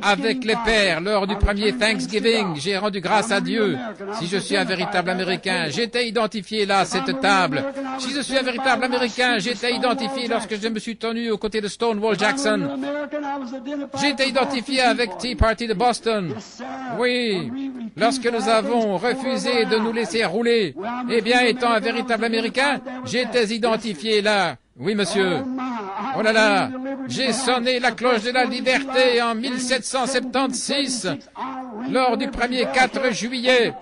S2: avec les pères lors du premier Thanksgiving. J'ai rendu grâce à Dieu. Si je suis un véritable Américain, j'étais identifié là à cette table. Si je suis un véritable Américain, j'étais identifié lorsque je me suis tenu aux côtés de Stonewall Jackson. J'étais identifié avec Tea Party de Boston. Oui, lorsque nous avons refusé de nous laisser rouler, eh bien, étant un véritable Américain, j'étais identifié là. Oui, monsieur. Oh là là, j'ai sonné la cloche de la liberté en 1776, lors du premier 4 juillet.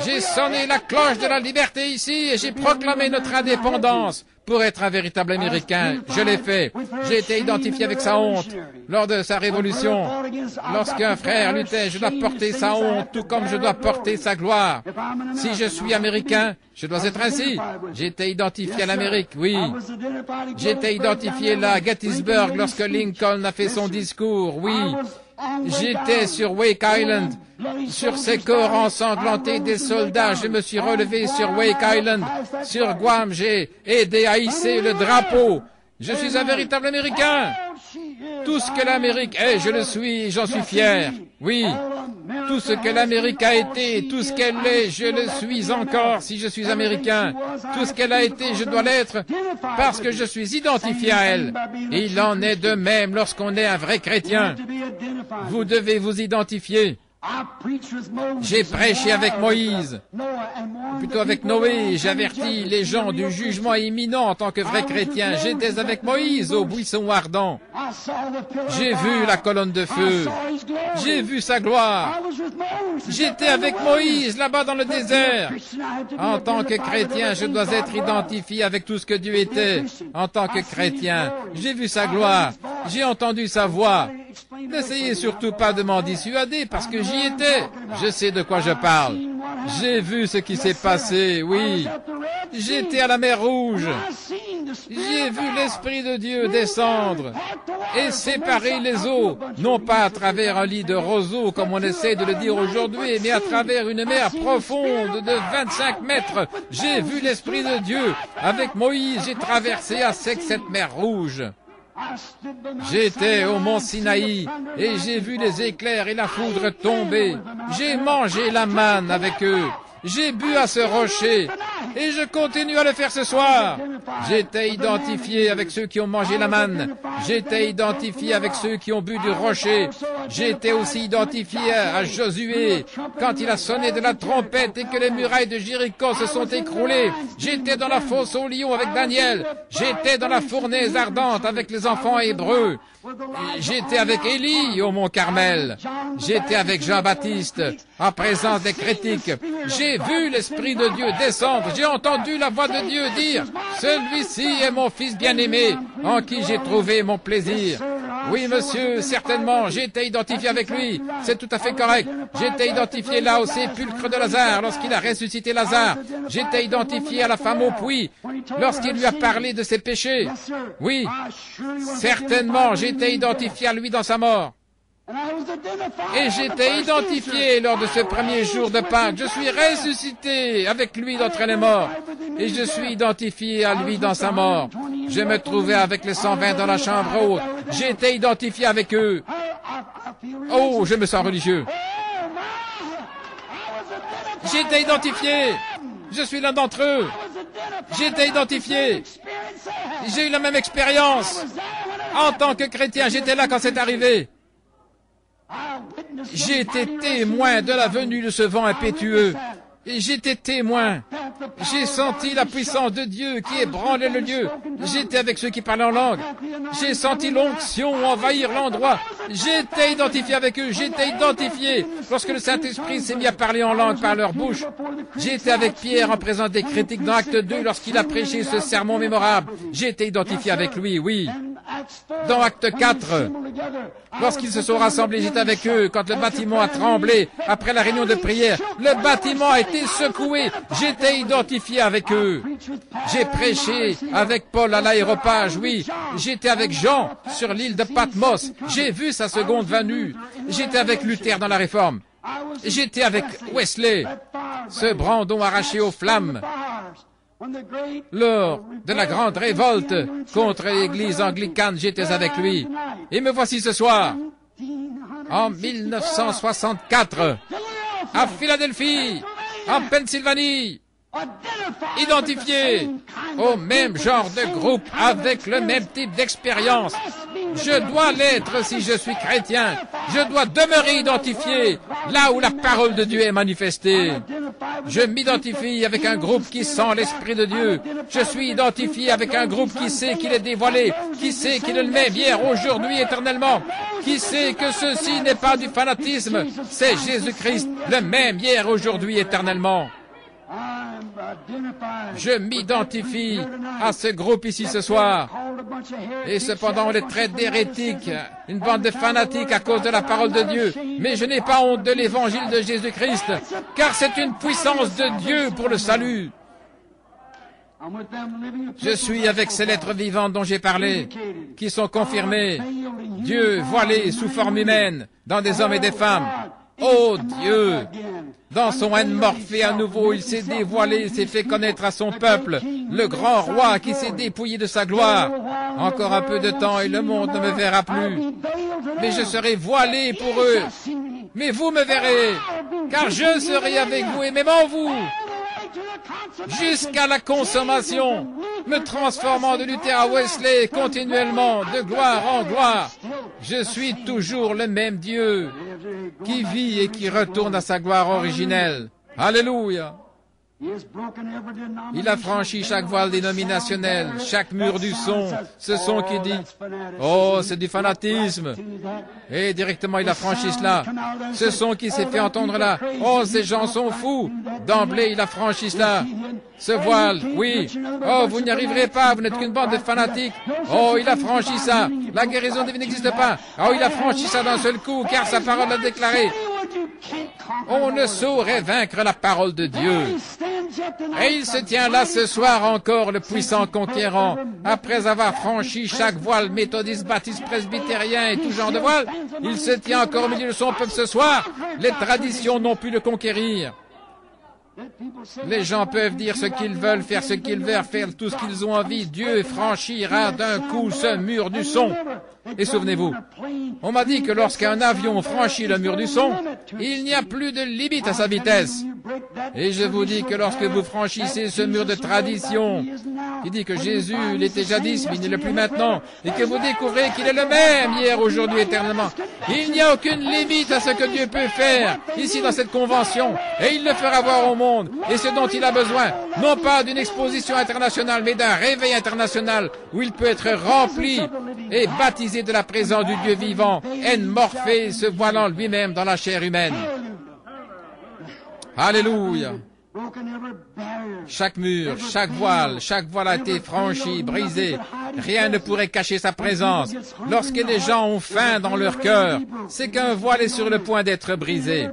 S2: J'ai sonné la cloche de la liberté ici et j'ai proclamé notre indépendance. Pour être un véritable Américain, je l'ai fait. J'ai été identifié avec sa honte lors de sa révolution. Lorsqu'un frère luttait, je dois porter sa honte, tout comme je dois porter sa gloire. Si je suis Américain, je dois être ainsi. J'ai été identifié à l'Amérique, oui. J'ai été identifié là à Gettysburg lorsque Lincoln a fait son discours, oui. J'étais sur Wake Island, sur ces corps ensanglantés des soldats. Je me suis relevé sur Wake Island. Sur Guam, j'ai aidé à hisser le drapeau. Je suis un véritable Américain. Tout ce que l'Amérique est, je le suis, j'en suis fier. Oui, tout ce que l'Amérique a été, tout ce qu'elle est, je le suis encore si je suis Américain. Tout ce qu'elle a été, je dois l'être parce que je suis identifié à elle. Et il en est de même lorsqu'on est un vrai chrétien. Vous devez vous identifier. J'ai prêché avec Moïse, plutôt avec Noé, j'avertis les gens du jugement imminent en tant que vrai chrétien. J'étais avec Moïse au buisson ardent. J'ai vu la colonne de feu. J'ai vu sa gloire. J'étais avec Moïse là-bas dans le désert. En tant que chrétien, je dois être identifié avec tout ce que Dieu était. En tant que chrétien, j'ai vu sa gloire. J'ai entendu sa voix. N'essayez surtout pas de m'en dissuader parce que j'y étais. Je sais de quoi je parle. J'ai vu ce qui s'est passé, oui. J'étais à la mer Rouge. J'ai vu l'Esprit de Dieu descendre et séparer les eaux, non pas à travers un lit de roseaux comme on essaie de le dire aujourd'hui, mais à travers une mer profonde de 25 mètres. J'ai vu l'Esprit de Dieu. Avec Moïse, j'ai traversé à sec cette mer Rouge. J'étais au mont Sinaï et j'ai vu les éclairs et la foudre tomber. J'ai mangé la manne avec eux. J'ai bu à ce rocher et je continue à le faire ce soir. J'étais identifié avec ceux qui ont mangé la manne. J'étais identifié avec ceux qui ont bu du rocher. J'étais aussi identifié à Josué quand il a sonné de la trompette et que les murailles de Jéricho se sont écroulées. J'étais dans la fosse au lion avec Daniel. J'étais dans la fournaise ardente avec les enfants hébreux. J'étais avec Élie au mont Carmel. J'étais avec Jean-Baptiste en présence des critiques. J'ai vu l'Esprit de Dieu descendre. J'ai entendu la voix de Dieu dire « Celui-ci est mon fils bien-aimé, en qui j'ai trouvé mon plaisir. » Oui, monsieur, certainement, j'ai été identifié avec lui. C'est tout à fait correct. J'ai été identifié là au sépulcre de Lazare lorsqu'il a ressuscité Lazare. J'ai été identifié à la femme au puits lorsqu'il lui a parlé de ses péchés. Oui, certainement, j'ai été identifié à lui dans sa mort. Et j'étais identifié lors de ce premier jour de Pâques. Je suis ressuscité avec lui d'entre les morts. Et je suis identifié à lui dans sa mort. Je me trouvais avec les 120 dans la chambre haute. J'ai été identifié avec eux. Oh, je me sens religieux. J'ai été identifié. Je suis l'un d'entre eux. J'ai été identifié. J'ai eu la même expérience. En tant que chrétien, j'étais là quand c'est arrivé. J'ai été témoin de la venue de ce vent impétueux. Et j'étais témoin. J'ai senti la puissance de Dieu qui ébranlait le lieu. J'étais avec ceux qui parlaient en langue. J'ai senti l'onction envahir l'endroit. J'étais identifié avec eux. J'étais identifié. Lorsque le Saint-Esprit s'est mis à parler en langue par leur bouche, j'étais avec Pierre en présence des critiques dans Acte 2 lorsqu'il a prêché ce sermon mémorable. J'ai été identifié avec lui, oui. Dans Acte 4, lorsqu'ils se sont rassemblés, j'étais avec eux quand le bâtiment a tremblé après la réunion de prière. Le bâtiment a été secoué. J'étais identifié avec eux. J'ai prêché avec Paul à l'aéropage, oui. J'étais avec Jean sur l'île de Patmos. J'ai vu sa seconde venue. J'étais avec Luther dans la Réforme. J'étais avec Wesley, ce brandon arraché aux flammes. Lors de la grande révolte contre l'église anglicane, j'étais avec lui. Et me voici ce soir, en 1964, à Philadelphie, en Pennsylvanie, identifié au même genre de groupe, avec le même type d'expérience. Je dois l'être si je suis chrétien. Je dois demeurer identifié là où la parole de Dieu est manifestée. Je m'identifie avec un groupe qui sent l'Esprit de Dieu. Je suis identifié avec un groupe qui sait qu'il est dévoilé, qui sait qu'il est le même hier, aujourd'hui, éternellement, qui sait que ceci n'est pas du fanatisme, c'est Jésus-Christ, le même hier, aujourd'hui, éternellement. Je m'identifie à ce groupe ici ce soir. Et cependant, on les traite d'hérétiques, une bande de fanatiques à cause de la parole de Dieu. Mais je n'ai pas honte de l'évangile de Jésus-Christ, car c'est une puissance de Dieu pour le salut. Je suis avec ces lettres vivantes dont j'ai parlé, qui sont confirmées. Dieu voilé sous forme humaine, dans des hommes et des femmes. Oh Dieu! Dans son haine morphée à nouveau, il s'est dévoilé, il s'est fait connaître à son peuple, le grand roi qui s'est dépouillé de sa gloire. Encore un peu de temps et le monde ne me verra plus. Mais je serai voilé pour eux. Mais vous me verrez, car je serai avec vous et même en vous, jusqu'à la consommation, me transformant de Luther à Wesley continuellement, de gloire en gloire. Je suis toujours le même Dieu qui vit et qui retourne à sa gloire originelle. Alléluia! Il a franchi chaque voile dénominationnel, chaque mur du son, ce son qui dit « Oh, c'est du fanatisme !» Et directement il a franchi cela. Ce son qui s'est fait entendre là « Oh, ces gens sont fous !» D'emblée il a franchi cela. Ce voile, oui. « Oh, vous n'y arriverez pas, vous n'êtes qu'une bande de fanatiques. » Oh, il a franchi ça. La guérison divine n'existe pas. Oh, il a franchi ça d'un seul coup, car sa parole l'a déclaré. On ne saurait vaincre la parole de Dieu. Et il se tient là ce soir encore, le puissant conquérant. Après avoir franchi chaque voile méthodiste, baptiste, presbytérien et tout genre de voile, il se tient encore au milieu de son peuple ce soir. Les traditions n'ont pu le conquérir. Les gens peuvent dire ce qu'ils veulent, faire ce qu'ils veulent, faire tout ce qu'ils ont envie. Dieu franchira d'un coup ce mur du son. Et souvenez-vous, on m'a dit que lorsqu'un avion franchit le mur du son, il n'y a plus de limite à sa vitesse. Et je vous dis que lorsque vous franchissez ce mur de tradition, qui dit que Jésus l'était jadis, mais il ne l'est plus maintenant, et que vous découvrez qu'il est le même hier, aujourd'hui, éternellement, il n'y a aucune limite à ce que Dieu peut faire ici dans cette convention, et il le fera voir au monde. Et ce dont il a besoin, non pas d'une exposition internationale, mais d'un réveil international où il peut être rempli et baptisé de la présence du Dieu vivant, haine morphée, se voilant lui-même dans la chair humaine. Alléluia. Chaque mur, chaque voile a été franchi, brisé. Rien ne pourrait cacher sa présence. Lorsque les gens ont faim dans leur cœur, c'est qu'un voile est sur le point d'être brisé.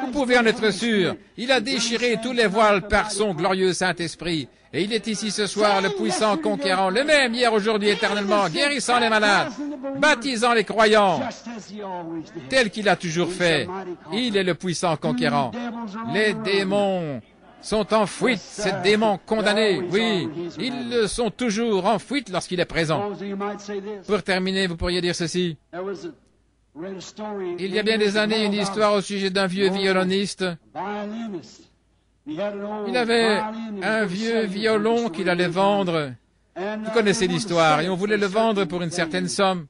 S2: Vous pouvez en être sûr. Il a déchiré tous les voiles par son glorieux Saint-Esprit. Et il est ici ce soir, le puissant conquérant, le même hier, aujourd'hui, éternellement, guérissant les malades, baptisant les croyants, tel qu'il a toujours fait. Il est le puissant conquérant. Les démons sont en fuite, ces démons condamnés, oui, ils le sont toujours en fuite lorsqu'il est présent. Pour terminer, vous pourriez dire ceci. Il y a bien des années, une histoire au sujet d'un vieux violoniste. Il avait un vieux violon qu'il allait vendre. Vous connaissez l'histoire, et on voulait le vendre pour une certaine somme.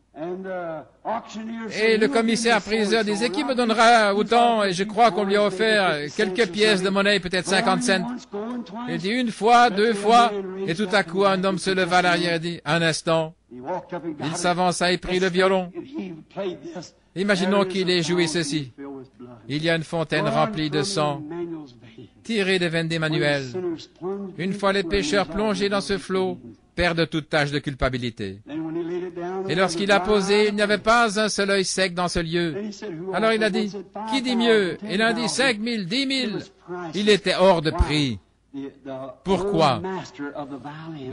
S2: Et le commissaire-priseur disait, qui me donnera autant? Et je crois qu'on lui a offert quelques pièces de monnaie, peut-être 50 cents. Il dit une fois, deux fois, et tout à coup un homme se leva à l'arrière et dit, un instant. Il s'avança et prit le violon. Imaginons qu'il ait joué ceci. Il y a une fontaine remplie de sang, tirée des veines d'Emmanuel. Une fois les pécheurs plongés dans ce flot, perdent toute tache de culpabilité. Et lorsqu'il a posé, il n'y avait pas un seul œil sec dans ce lieu. Alors il a dit, qui dit mieux? Et l'un dit 5 000, 10 000. Il était hors de prix. Pourquoi?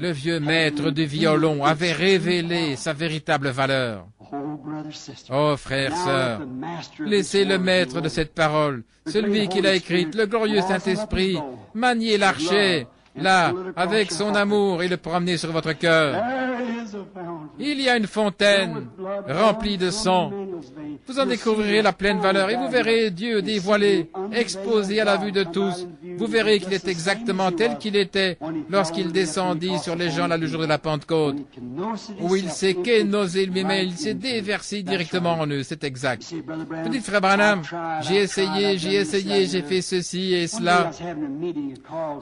S2: Le vieux maître du violon avait révélé sa véritable valeur. Oh, frères, sœurs, laissez le maître de cette parole, celui qui l'a écrite, le glorieux Saint-Esprit, manier l'archet là, avec son amour et le promener sur votre cœur. Il y a une fontaine remplie de sang. Vous en découvrirez la pleine valeur et vous verrez Dieu dévoilé, exposé à la vue de tous. Vous verrez qu'il est exactement tel qu'il était lorsqu'il descendit sur les gens là le jour de la Pentecôte, où il s'est kénosé lui-même, il s'est déversé directement en eux. C'est exact. Vous dites, frère Branham, j'ai essayé, j'ai fait ceci et cela.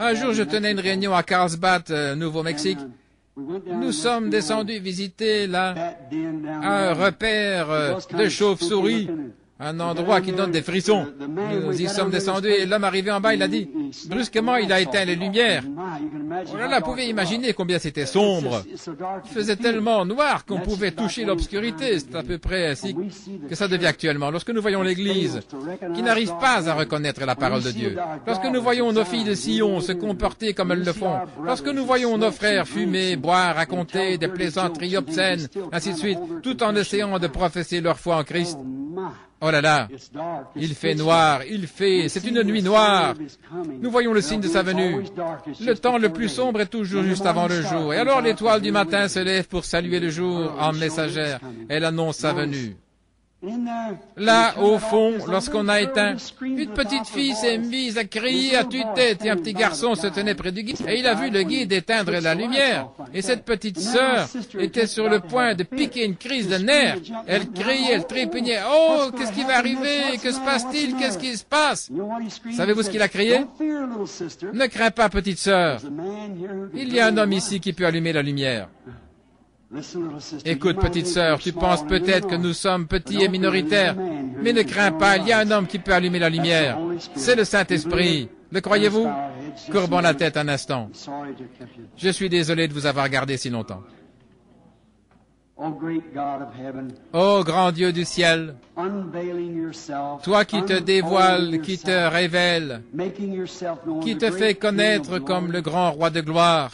S2: Un jour, je tenais une réunion à Carlsbad, Nouveau-Mexique. Nous sommes descendus visiter là un repère de chauves-souris, un endroit qui donne des frissons. Nous y sommes descendus et l'homme arrivé en bas, il a dit, brusquement, il a éteint les lumières. Oh là là, vous pouvez imaginer combien c'était sombre. Il faisait tellement noir qu'on pouvait toucher l'obscurité. C'est à peu près ainsi que ça devient actuellement. Lorsque nous voyons l'Église qui n'arrive pas à reconnaître la parole de Dieu, lorsque nous voyons nos filles de Sion se comporter comme elles le font, lorsque nous voyons nos frères fumer, boire, raconter des plaisanteries obscènes, ainsi de suite, tout en essayant de professer leur foi en Christ, oh là là, il fait noir, c'est une nuit noire. Nous voyons le signe de sa venue. Le temps le plus sombre est toujours juste avant le jour. Et alors l'étoile du matin se lève pour saluer le jour en messagère. Elle annonce sa venue. Là, au fond, lorsqu'on a éteint, une petite fille s'est mise à crier à tue-tête et un petit garçon se tenait près du guide et il a vu le guide éteindre la lumière. Et cette petite sœur était sur le point de piquer une crise de nerfs. Elle criait, elle trépignait. « Oh, qu'est-ce qui va arriver? Que se passe-t-il? Qu'est-ce qui se passe? » Savez-vous ce qu'il a crié? « Ne crains pas, petite sœur. Il y a un homme ici qui peut allumer la lumière. » Écoute, petite sœur, tu penses peut-être que nous sommes petits et minoritaires, mais ne crains pas, il y a un homme qui peut allumer la lumière. C'est le Saint-Esprit. Le croyez-vous? Courbons la tête un instant. Je suis désolé de vous avoir gardé si longtemps. Ô grand Dieu du ciel, toi qui te dévoiles, qui te révèles, qui te fais connaître comme le grand roi de gloire,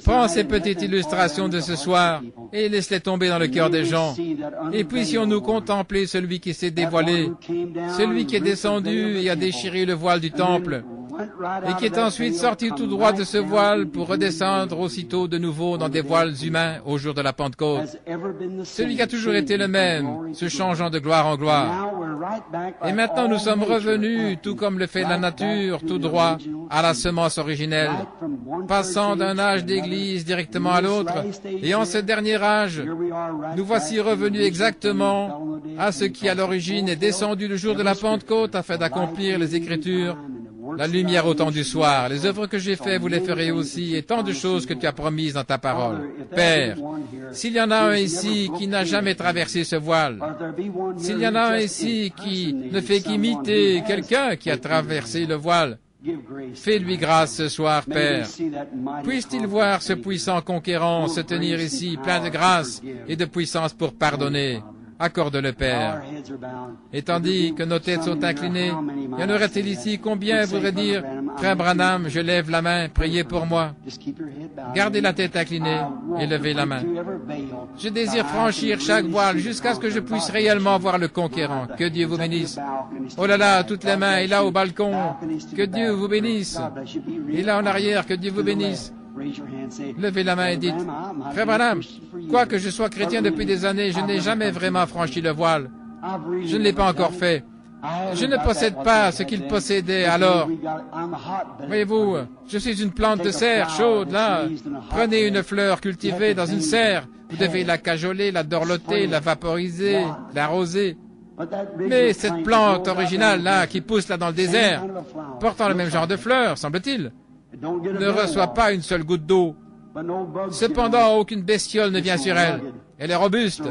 S2: prends ces petites illustrations de ce soir et laisse-les tomber dans le cœur des gens. Et puissions-nous contempler celui qui s'est dévoilé, celui qui est descendu et a déchiré le voile du temple, et qui est ensuite sorti tout droit de ce voile pour redescendre aussitôt de nouveau dans des voiles humains au jour de la Pentecôte. Celui qui a toujours été le même, se changeant de gloire en gloire. Et maintenant nous sommes revenus, tout comme le fait la nature, tout droit, à la semence originelle, passant d'un âge d'église directement à l'autre, et en ce dernier âge, nous voici revenus exactement à ce qui à l'origine est descendu le jour de la Pentecôte afin d'accomplir les Écritures. La lumière au temps du soir, les œuvres que j'ai faites, vous les ferez aussi, et tant de choses que tu as promises dans ta parole. Père, s'il y en a un ici qui n'a jamais traversé ce voile, s'il y en a un ici qui ne fait qu'imiter quelqu'un qui a traversé le voile, fais-lui grâce ce soir, Père. Puisse-t-il voir ce puissant conquérant se tenir ici, plein de grâce et de puissance pour pardonner. Accorde-le, Père. Et tandis que nos têtes sont inclinées, y en aurait-il ici combien voudraient dire, Frère Branham, je lève la main, priez pour moi. Gardez la tête inclinée et levez la main. Je désire franchir chaque voile jusqu'à ce que je puisse réellement voir le conquérant. Que Dieu vous bénisse. Oh là là, toutes les mains, et là au balcon, que Dieu vous bénisse. Et là en arrière, que Dieu vous bénisse. Levez la main et dites, Frère Branham, quoique je sois chrétien depuis des années, je n'ai jamais vraiment franchi le voile. Je ne l'ai pas encore fait. Je ne possède pas ce qu'il possédait alors. Voyez-vous, je suis une plante de serre chaude, là. Prenez une fleur cultivée dans une serre. Vous devez la cajoler, la dorloter, la vaporiser, l'arroser. Mais cette plante originale, là, qui pousse là dans le désert, portant le même genre de fleurs, semble-t-il, ne reçoit pas une seule goutte d'eau. Cependant, aucune bestiole ne vient sur elle. Elle est robuste.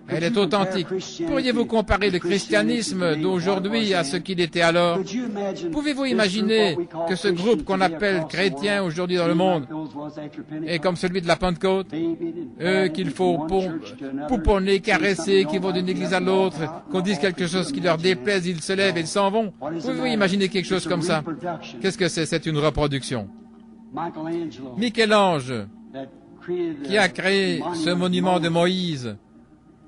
S2: Elle est authentique. Pourriez-vous comparer le christianisme d'aujourd'hui à ce qu'il était alors? Pouvez-vous imaginer que ce groupe qu'on appelle chrétien aujourd'hui dans le monde est comme celui de la Pentecôte? Eux qu'il faut pouponner, caresser, qui vont d'une église à l'autre, qu'on dise quelque chose qui leur déplaise, ils se lèvent et ils s'en vont. Pouvez-vous imaginer quelque chose comme ça? Qu'est-ce que c'est? C'est une reproduction. Michel-Ange, qui a créé ce monument de Moïse,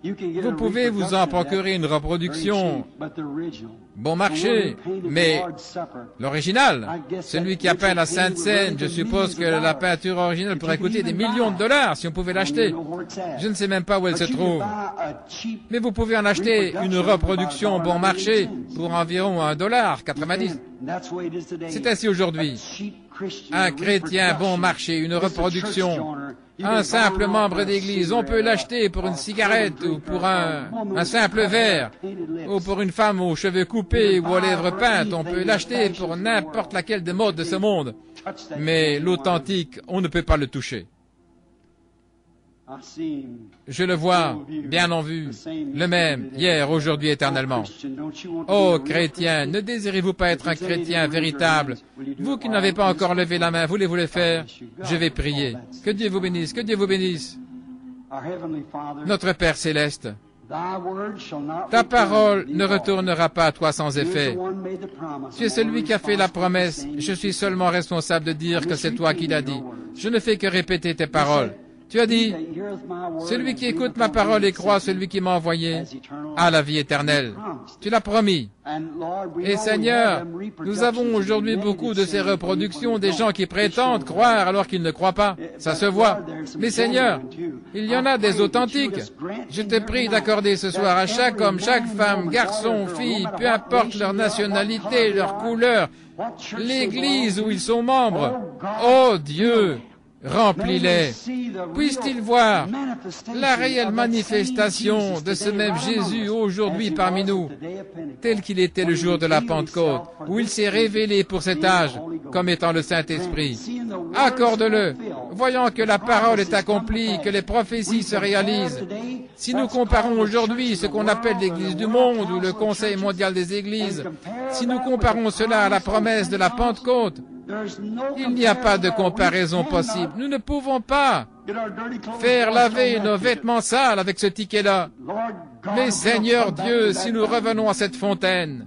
S2: Vous pouvez vous en procurer une reproduction bon marché, mais l'original, celui qui a peint la Sainte Seine, je suppose que la peinture originale pourrait coûter des millions de dollars si on pouvait l'acheter. Je ne sais même pas où elle se trouve. Mais vous pouvez en acheter une reproduction bon marché pour environ $1,90. C'est ainsi aujourd'hui. Un chrétien bon marché, une reproduction, un simple membre d'église, on peut l'acheter pour une cigarette ou pour un simple verre, ou pour une femme aux cheveux coupés ou aux lèvres peintes, on peut l'acheter pour n'importe laquelle des modes de ce monde. Mais l'authentique, on ne peut pas le toucher. Je le vois, bien en vue, le même, hier, aujourd'hui, éternellement. Oh, chrétien, ne désirez-vous pas être un chrétien véritable? Vous qui n'avez pas encore levé la main, voulez-vous le faire? Je vais prier. Que Dieu vous bénisse, que Dieu vous bénisse. Notre Père céleste, ta parole ne retournera pas à toi sans effet. Tu es celui qui a fait la promesse. Je suis seulement responsable de dire que c'est toi qui l'as dit. Je ne fais que répéter tes paroles. Tu as dit, celui qui écoute ma parole et croit celui qui m'a envoyé a la vie éternelle. Tu l'as promis. Et Seigneur, nous avons aujourd'hui beaucoup de ces reproductions des gens qui prétendent croire alors qu'ils ne croient pas. Ça se voit. Mais Seigneur, il y en a des authentiques. Je te prie d'accorder ce soir à chaque homme, chaque femme, garçon, fille, peu importe leur nationalité, leur couleur, l'église où ils sont membres. Oh Dieu! Remplis-les. Puissent-ils voir la réelle manifestation de ce même Jésus aujourd'hui parmi nous, tel qu'il était le jour de la Pentecôte, où il s'est révélé pour cet âge comme étant le Saint-Esprit. Accorde-le, voyant que la parole est accomplie, que les prophéties se réalisent. Si nous comparons aujourd'hui ce qu'on appelle l'Église du monde ou le Conseil mondial des Églises, si nous comparons cela à la promesse de la Pentecôte, il n'y a pas de comparaison possible. Nous ne pouvons pas faire laver nos vêtements sales avec ce ticket-là. Mais Seigneur Dieu, si nous revenons à cette fontaine,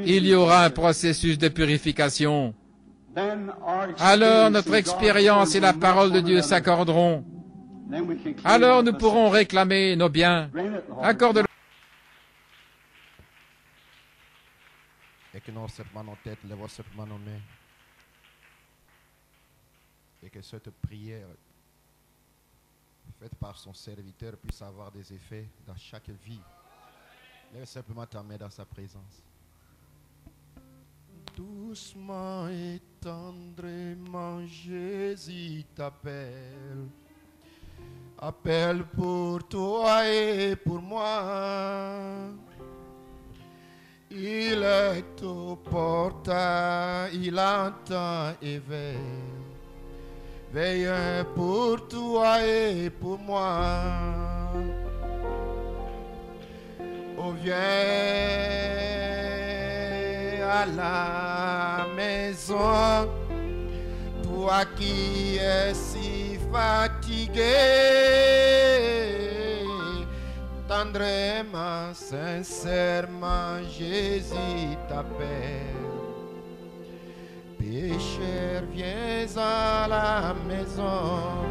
S2: il y aura un processus de purification. Alors notre expérience et la parole de Dieu s'accorderont. Alors nous pourrons réclamer nos biens. Accorde-le.
S1: Et que nous simplement nos têtes, lèvons simplement nos mains. Et que cette prière faite par son serviteur puisse avoir des effets dans chaque vie. Lève simplement ta main dans sa présence. Doucement et tendrement, Jésus t'appelle. Appelle pour toi et pour moi. Il est au portail, il entend et veille. Veille pour toi et pour moi. Oh, viens à la maison, toi qui es si fatigué. Tendrement, sincèrement, Jésus t'appelle. Pécheur, viens à la maison.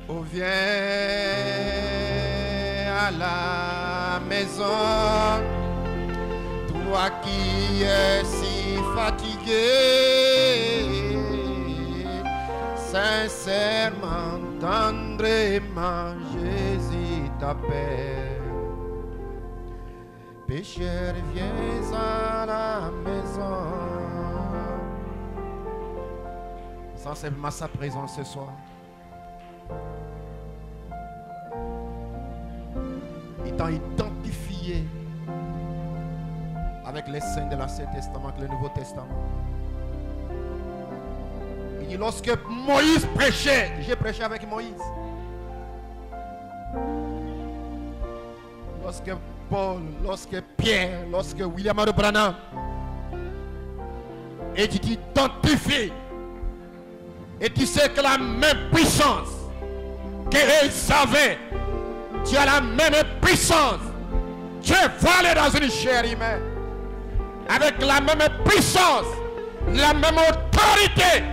S1: Oh, viens à la maison. Toi qui es si fatigué. Sincèrement, tendrement, Jésus t'appelle. Pécheur, viens à la maison. Sans simplement sa présence ce soir. Il t'a identifié avec les saints de l'Ancien Testament, avec le Nouveau Testament. Il dit, lorsque Moïse prêchait, j'ai prêché avec Moïse. Lorsque Paul, lorsque Pierre, lorsque William Branham, et tu t'identifies, et tu sais que la même puissance qu'ils avaient, tu as la même puissance. Tu es voilé dans une chair humaine, avec la même puissance, la même autorité.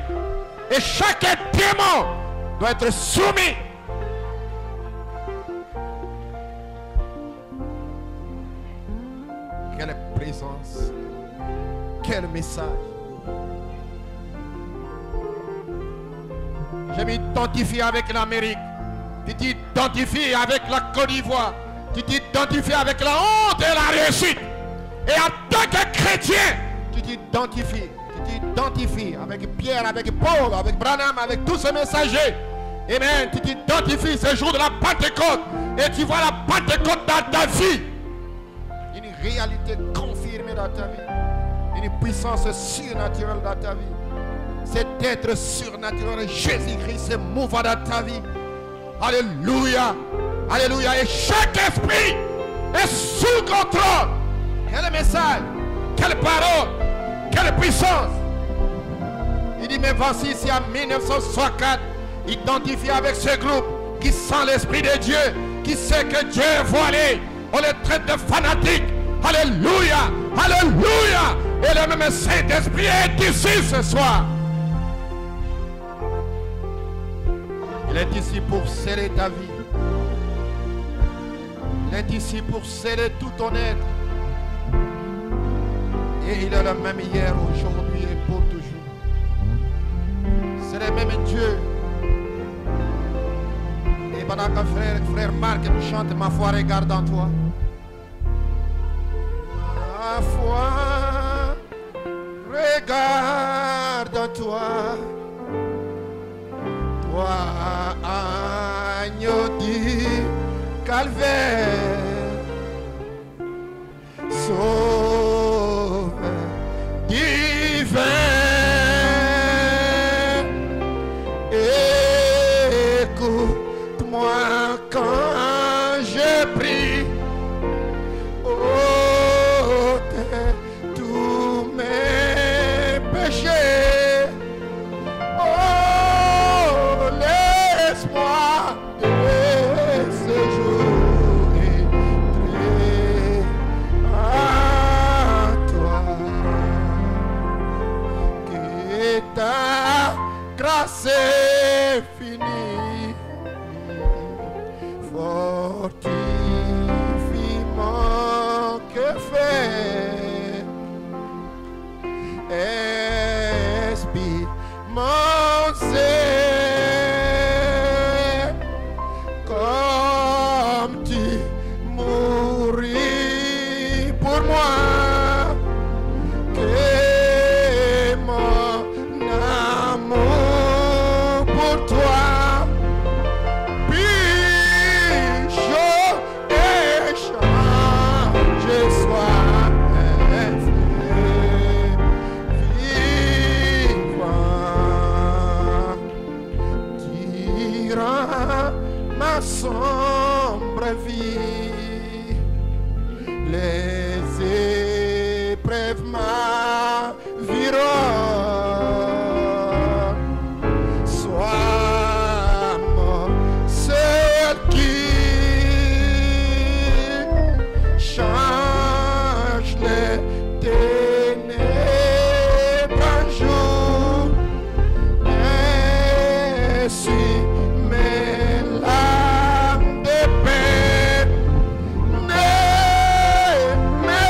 S1: Et chaque démon doit être soumis. Quelle présence, quel message. Je m'identifie avec l'Amérique. Tu t'identifies avec la Côte d'Ivoire. Tu t'identifies avec la honte et la réussite. Et en tant que chrétien, tu t'identifies. Tu t'identifies avec Pierre, avec Paul, avec Branham, avec tous ces messagers. Amen. Tu t'identifies ce jour de la Pentecôte. Et tu vois la Pentecôte dans ta vie. Une réalité confirmée dans ta vie. Une puissance surnaturelle dans ta vie. Cet être surnaturel, Jésus-Christ, se mouvant dans ta vie. Alléluia. Alléluia. Et chaque esprit est sous contrôle. Quel message, quelle parole, quelle puissance. Il dit, mais voici ici en 1964, identifié avec ce groupe qui sent l'Esprit de Dieu, qui sait que Dieu est voilé. On les traite de fanatiques. Alléluia. Alléluia. Et le même Saint-Esprit est ici ce soir. Il est ici pour sceller ta vie. Il est ici pour sceller tout ton être. Et il est le même hier, aujourd'hui et pour toujours. C'est le même Dieu. Et pendant que frère Marc nous chante Ma foi regarde en toi. Ma foi regarde en toi. Toi, agneau du calvaire, sauveur divin, écoute-moi quand je prie, ôte tous mes péchés. Laisse-moi de ce jour entrer à toi. Que ta grâce est finie. Fortifie mon cœur fait. Inspire mon ser. Comme tu mouris pour moi, que mon amour pour toi, puis chaud et change soit vivant, durant ma sombre vie, les épreuves m'environnent. Sois mon seul qui change les ténèbres en jour. Essuie mes larmes de peine, ne me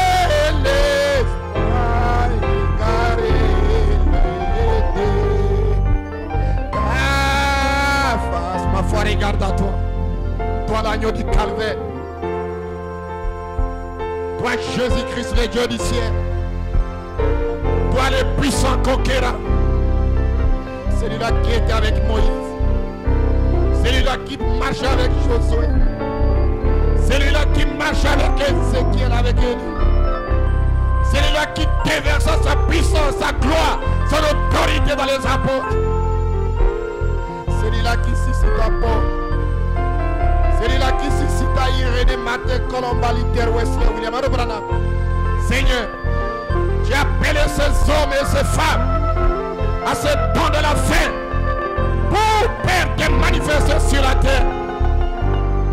S1: laisse pas égarer ta face. Ma foi regarde à toi, toi l'agneau du calvaire, toi Jésus-Christ le Dieu du ciel, toi le puissant conquérant, celui-là qui était avec Moïse, celui-là qui marche avec Josué, celui-là qui marche avec Ézéchiel, avec Élie, celui-là qui déversa sa puissance, sa gloire, son autorité dans les apôtres, celui-là qui suscite à Paul, celui-là qui suscite à Irénée, Matthieu, Colomba, Luther, Wesley, William Branham. Seigneur, tu as appelé ces hommes et ces femmes à ce temps de la fin pour Père te manifester sur la terre.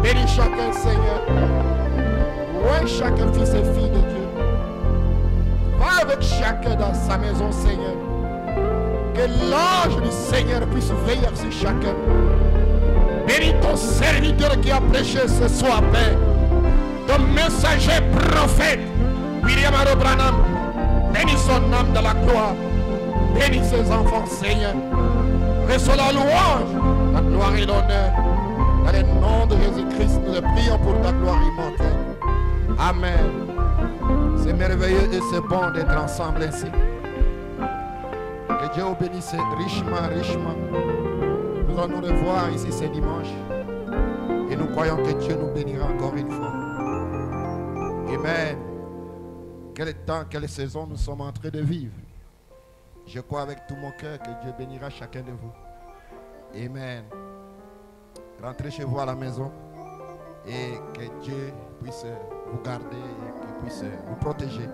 S1: Bénis chacun, Seigneur. Ouais, chacun fils et fille de Dieu. Va avec chacun dans sa maison, Seigneur. Que l'ange du Seigneur puisse veiller sur chacun. Bénis ton serviteur qui a prêché ce soir, Père. Ton messager prophète, William Branham. Bénis son âme de la gloire. Bénis ses enfants, Seigneur. Reçois la louange, la gloire et l'honneur. Dans le nom de Jésus-Christ, nous le prions pour ta gloire immortelle. Amen. C'est merveilleux et c'est bon d'être ensemble ainsi. Que Dieu vous bénisse richement, richement. Nous allons nous revoir ici ce dimanche. Et nous croyons que Dieu nous bénira encore une fois. Amen. Quel temps, quelle saison nous sommes en train de vivre. Je crois avec tout mon cœur que Dieu bénira chacun de vous. Amen. Rentrez chez vous à la maison et que Dieu puisse vous garder et qu'il puisse vous protéger.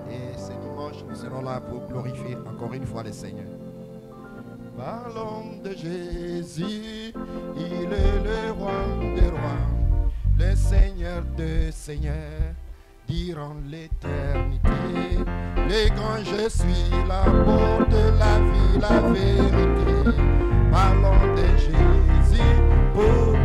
S1: Et ce dimanche, nous serons là pour glorifier encore une fois le Seigneur. Parlons de Jésus, il est le roi des rois, le Seigneur des seigneurs, durant l'éternité. Le grand je suis, la porte, la vie, la vérité. Parlons de Jésus pour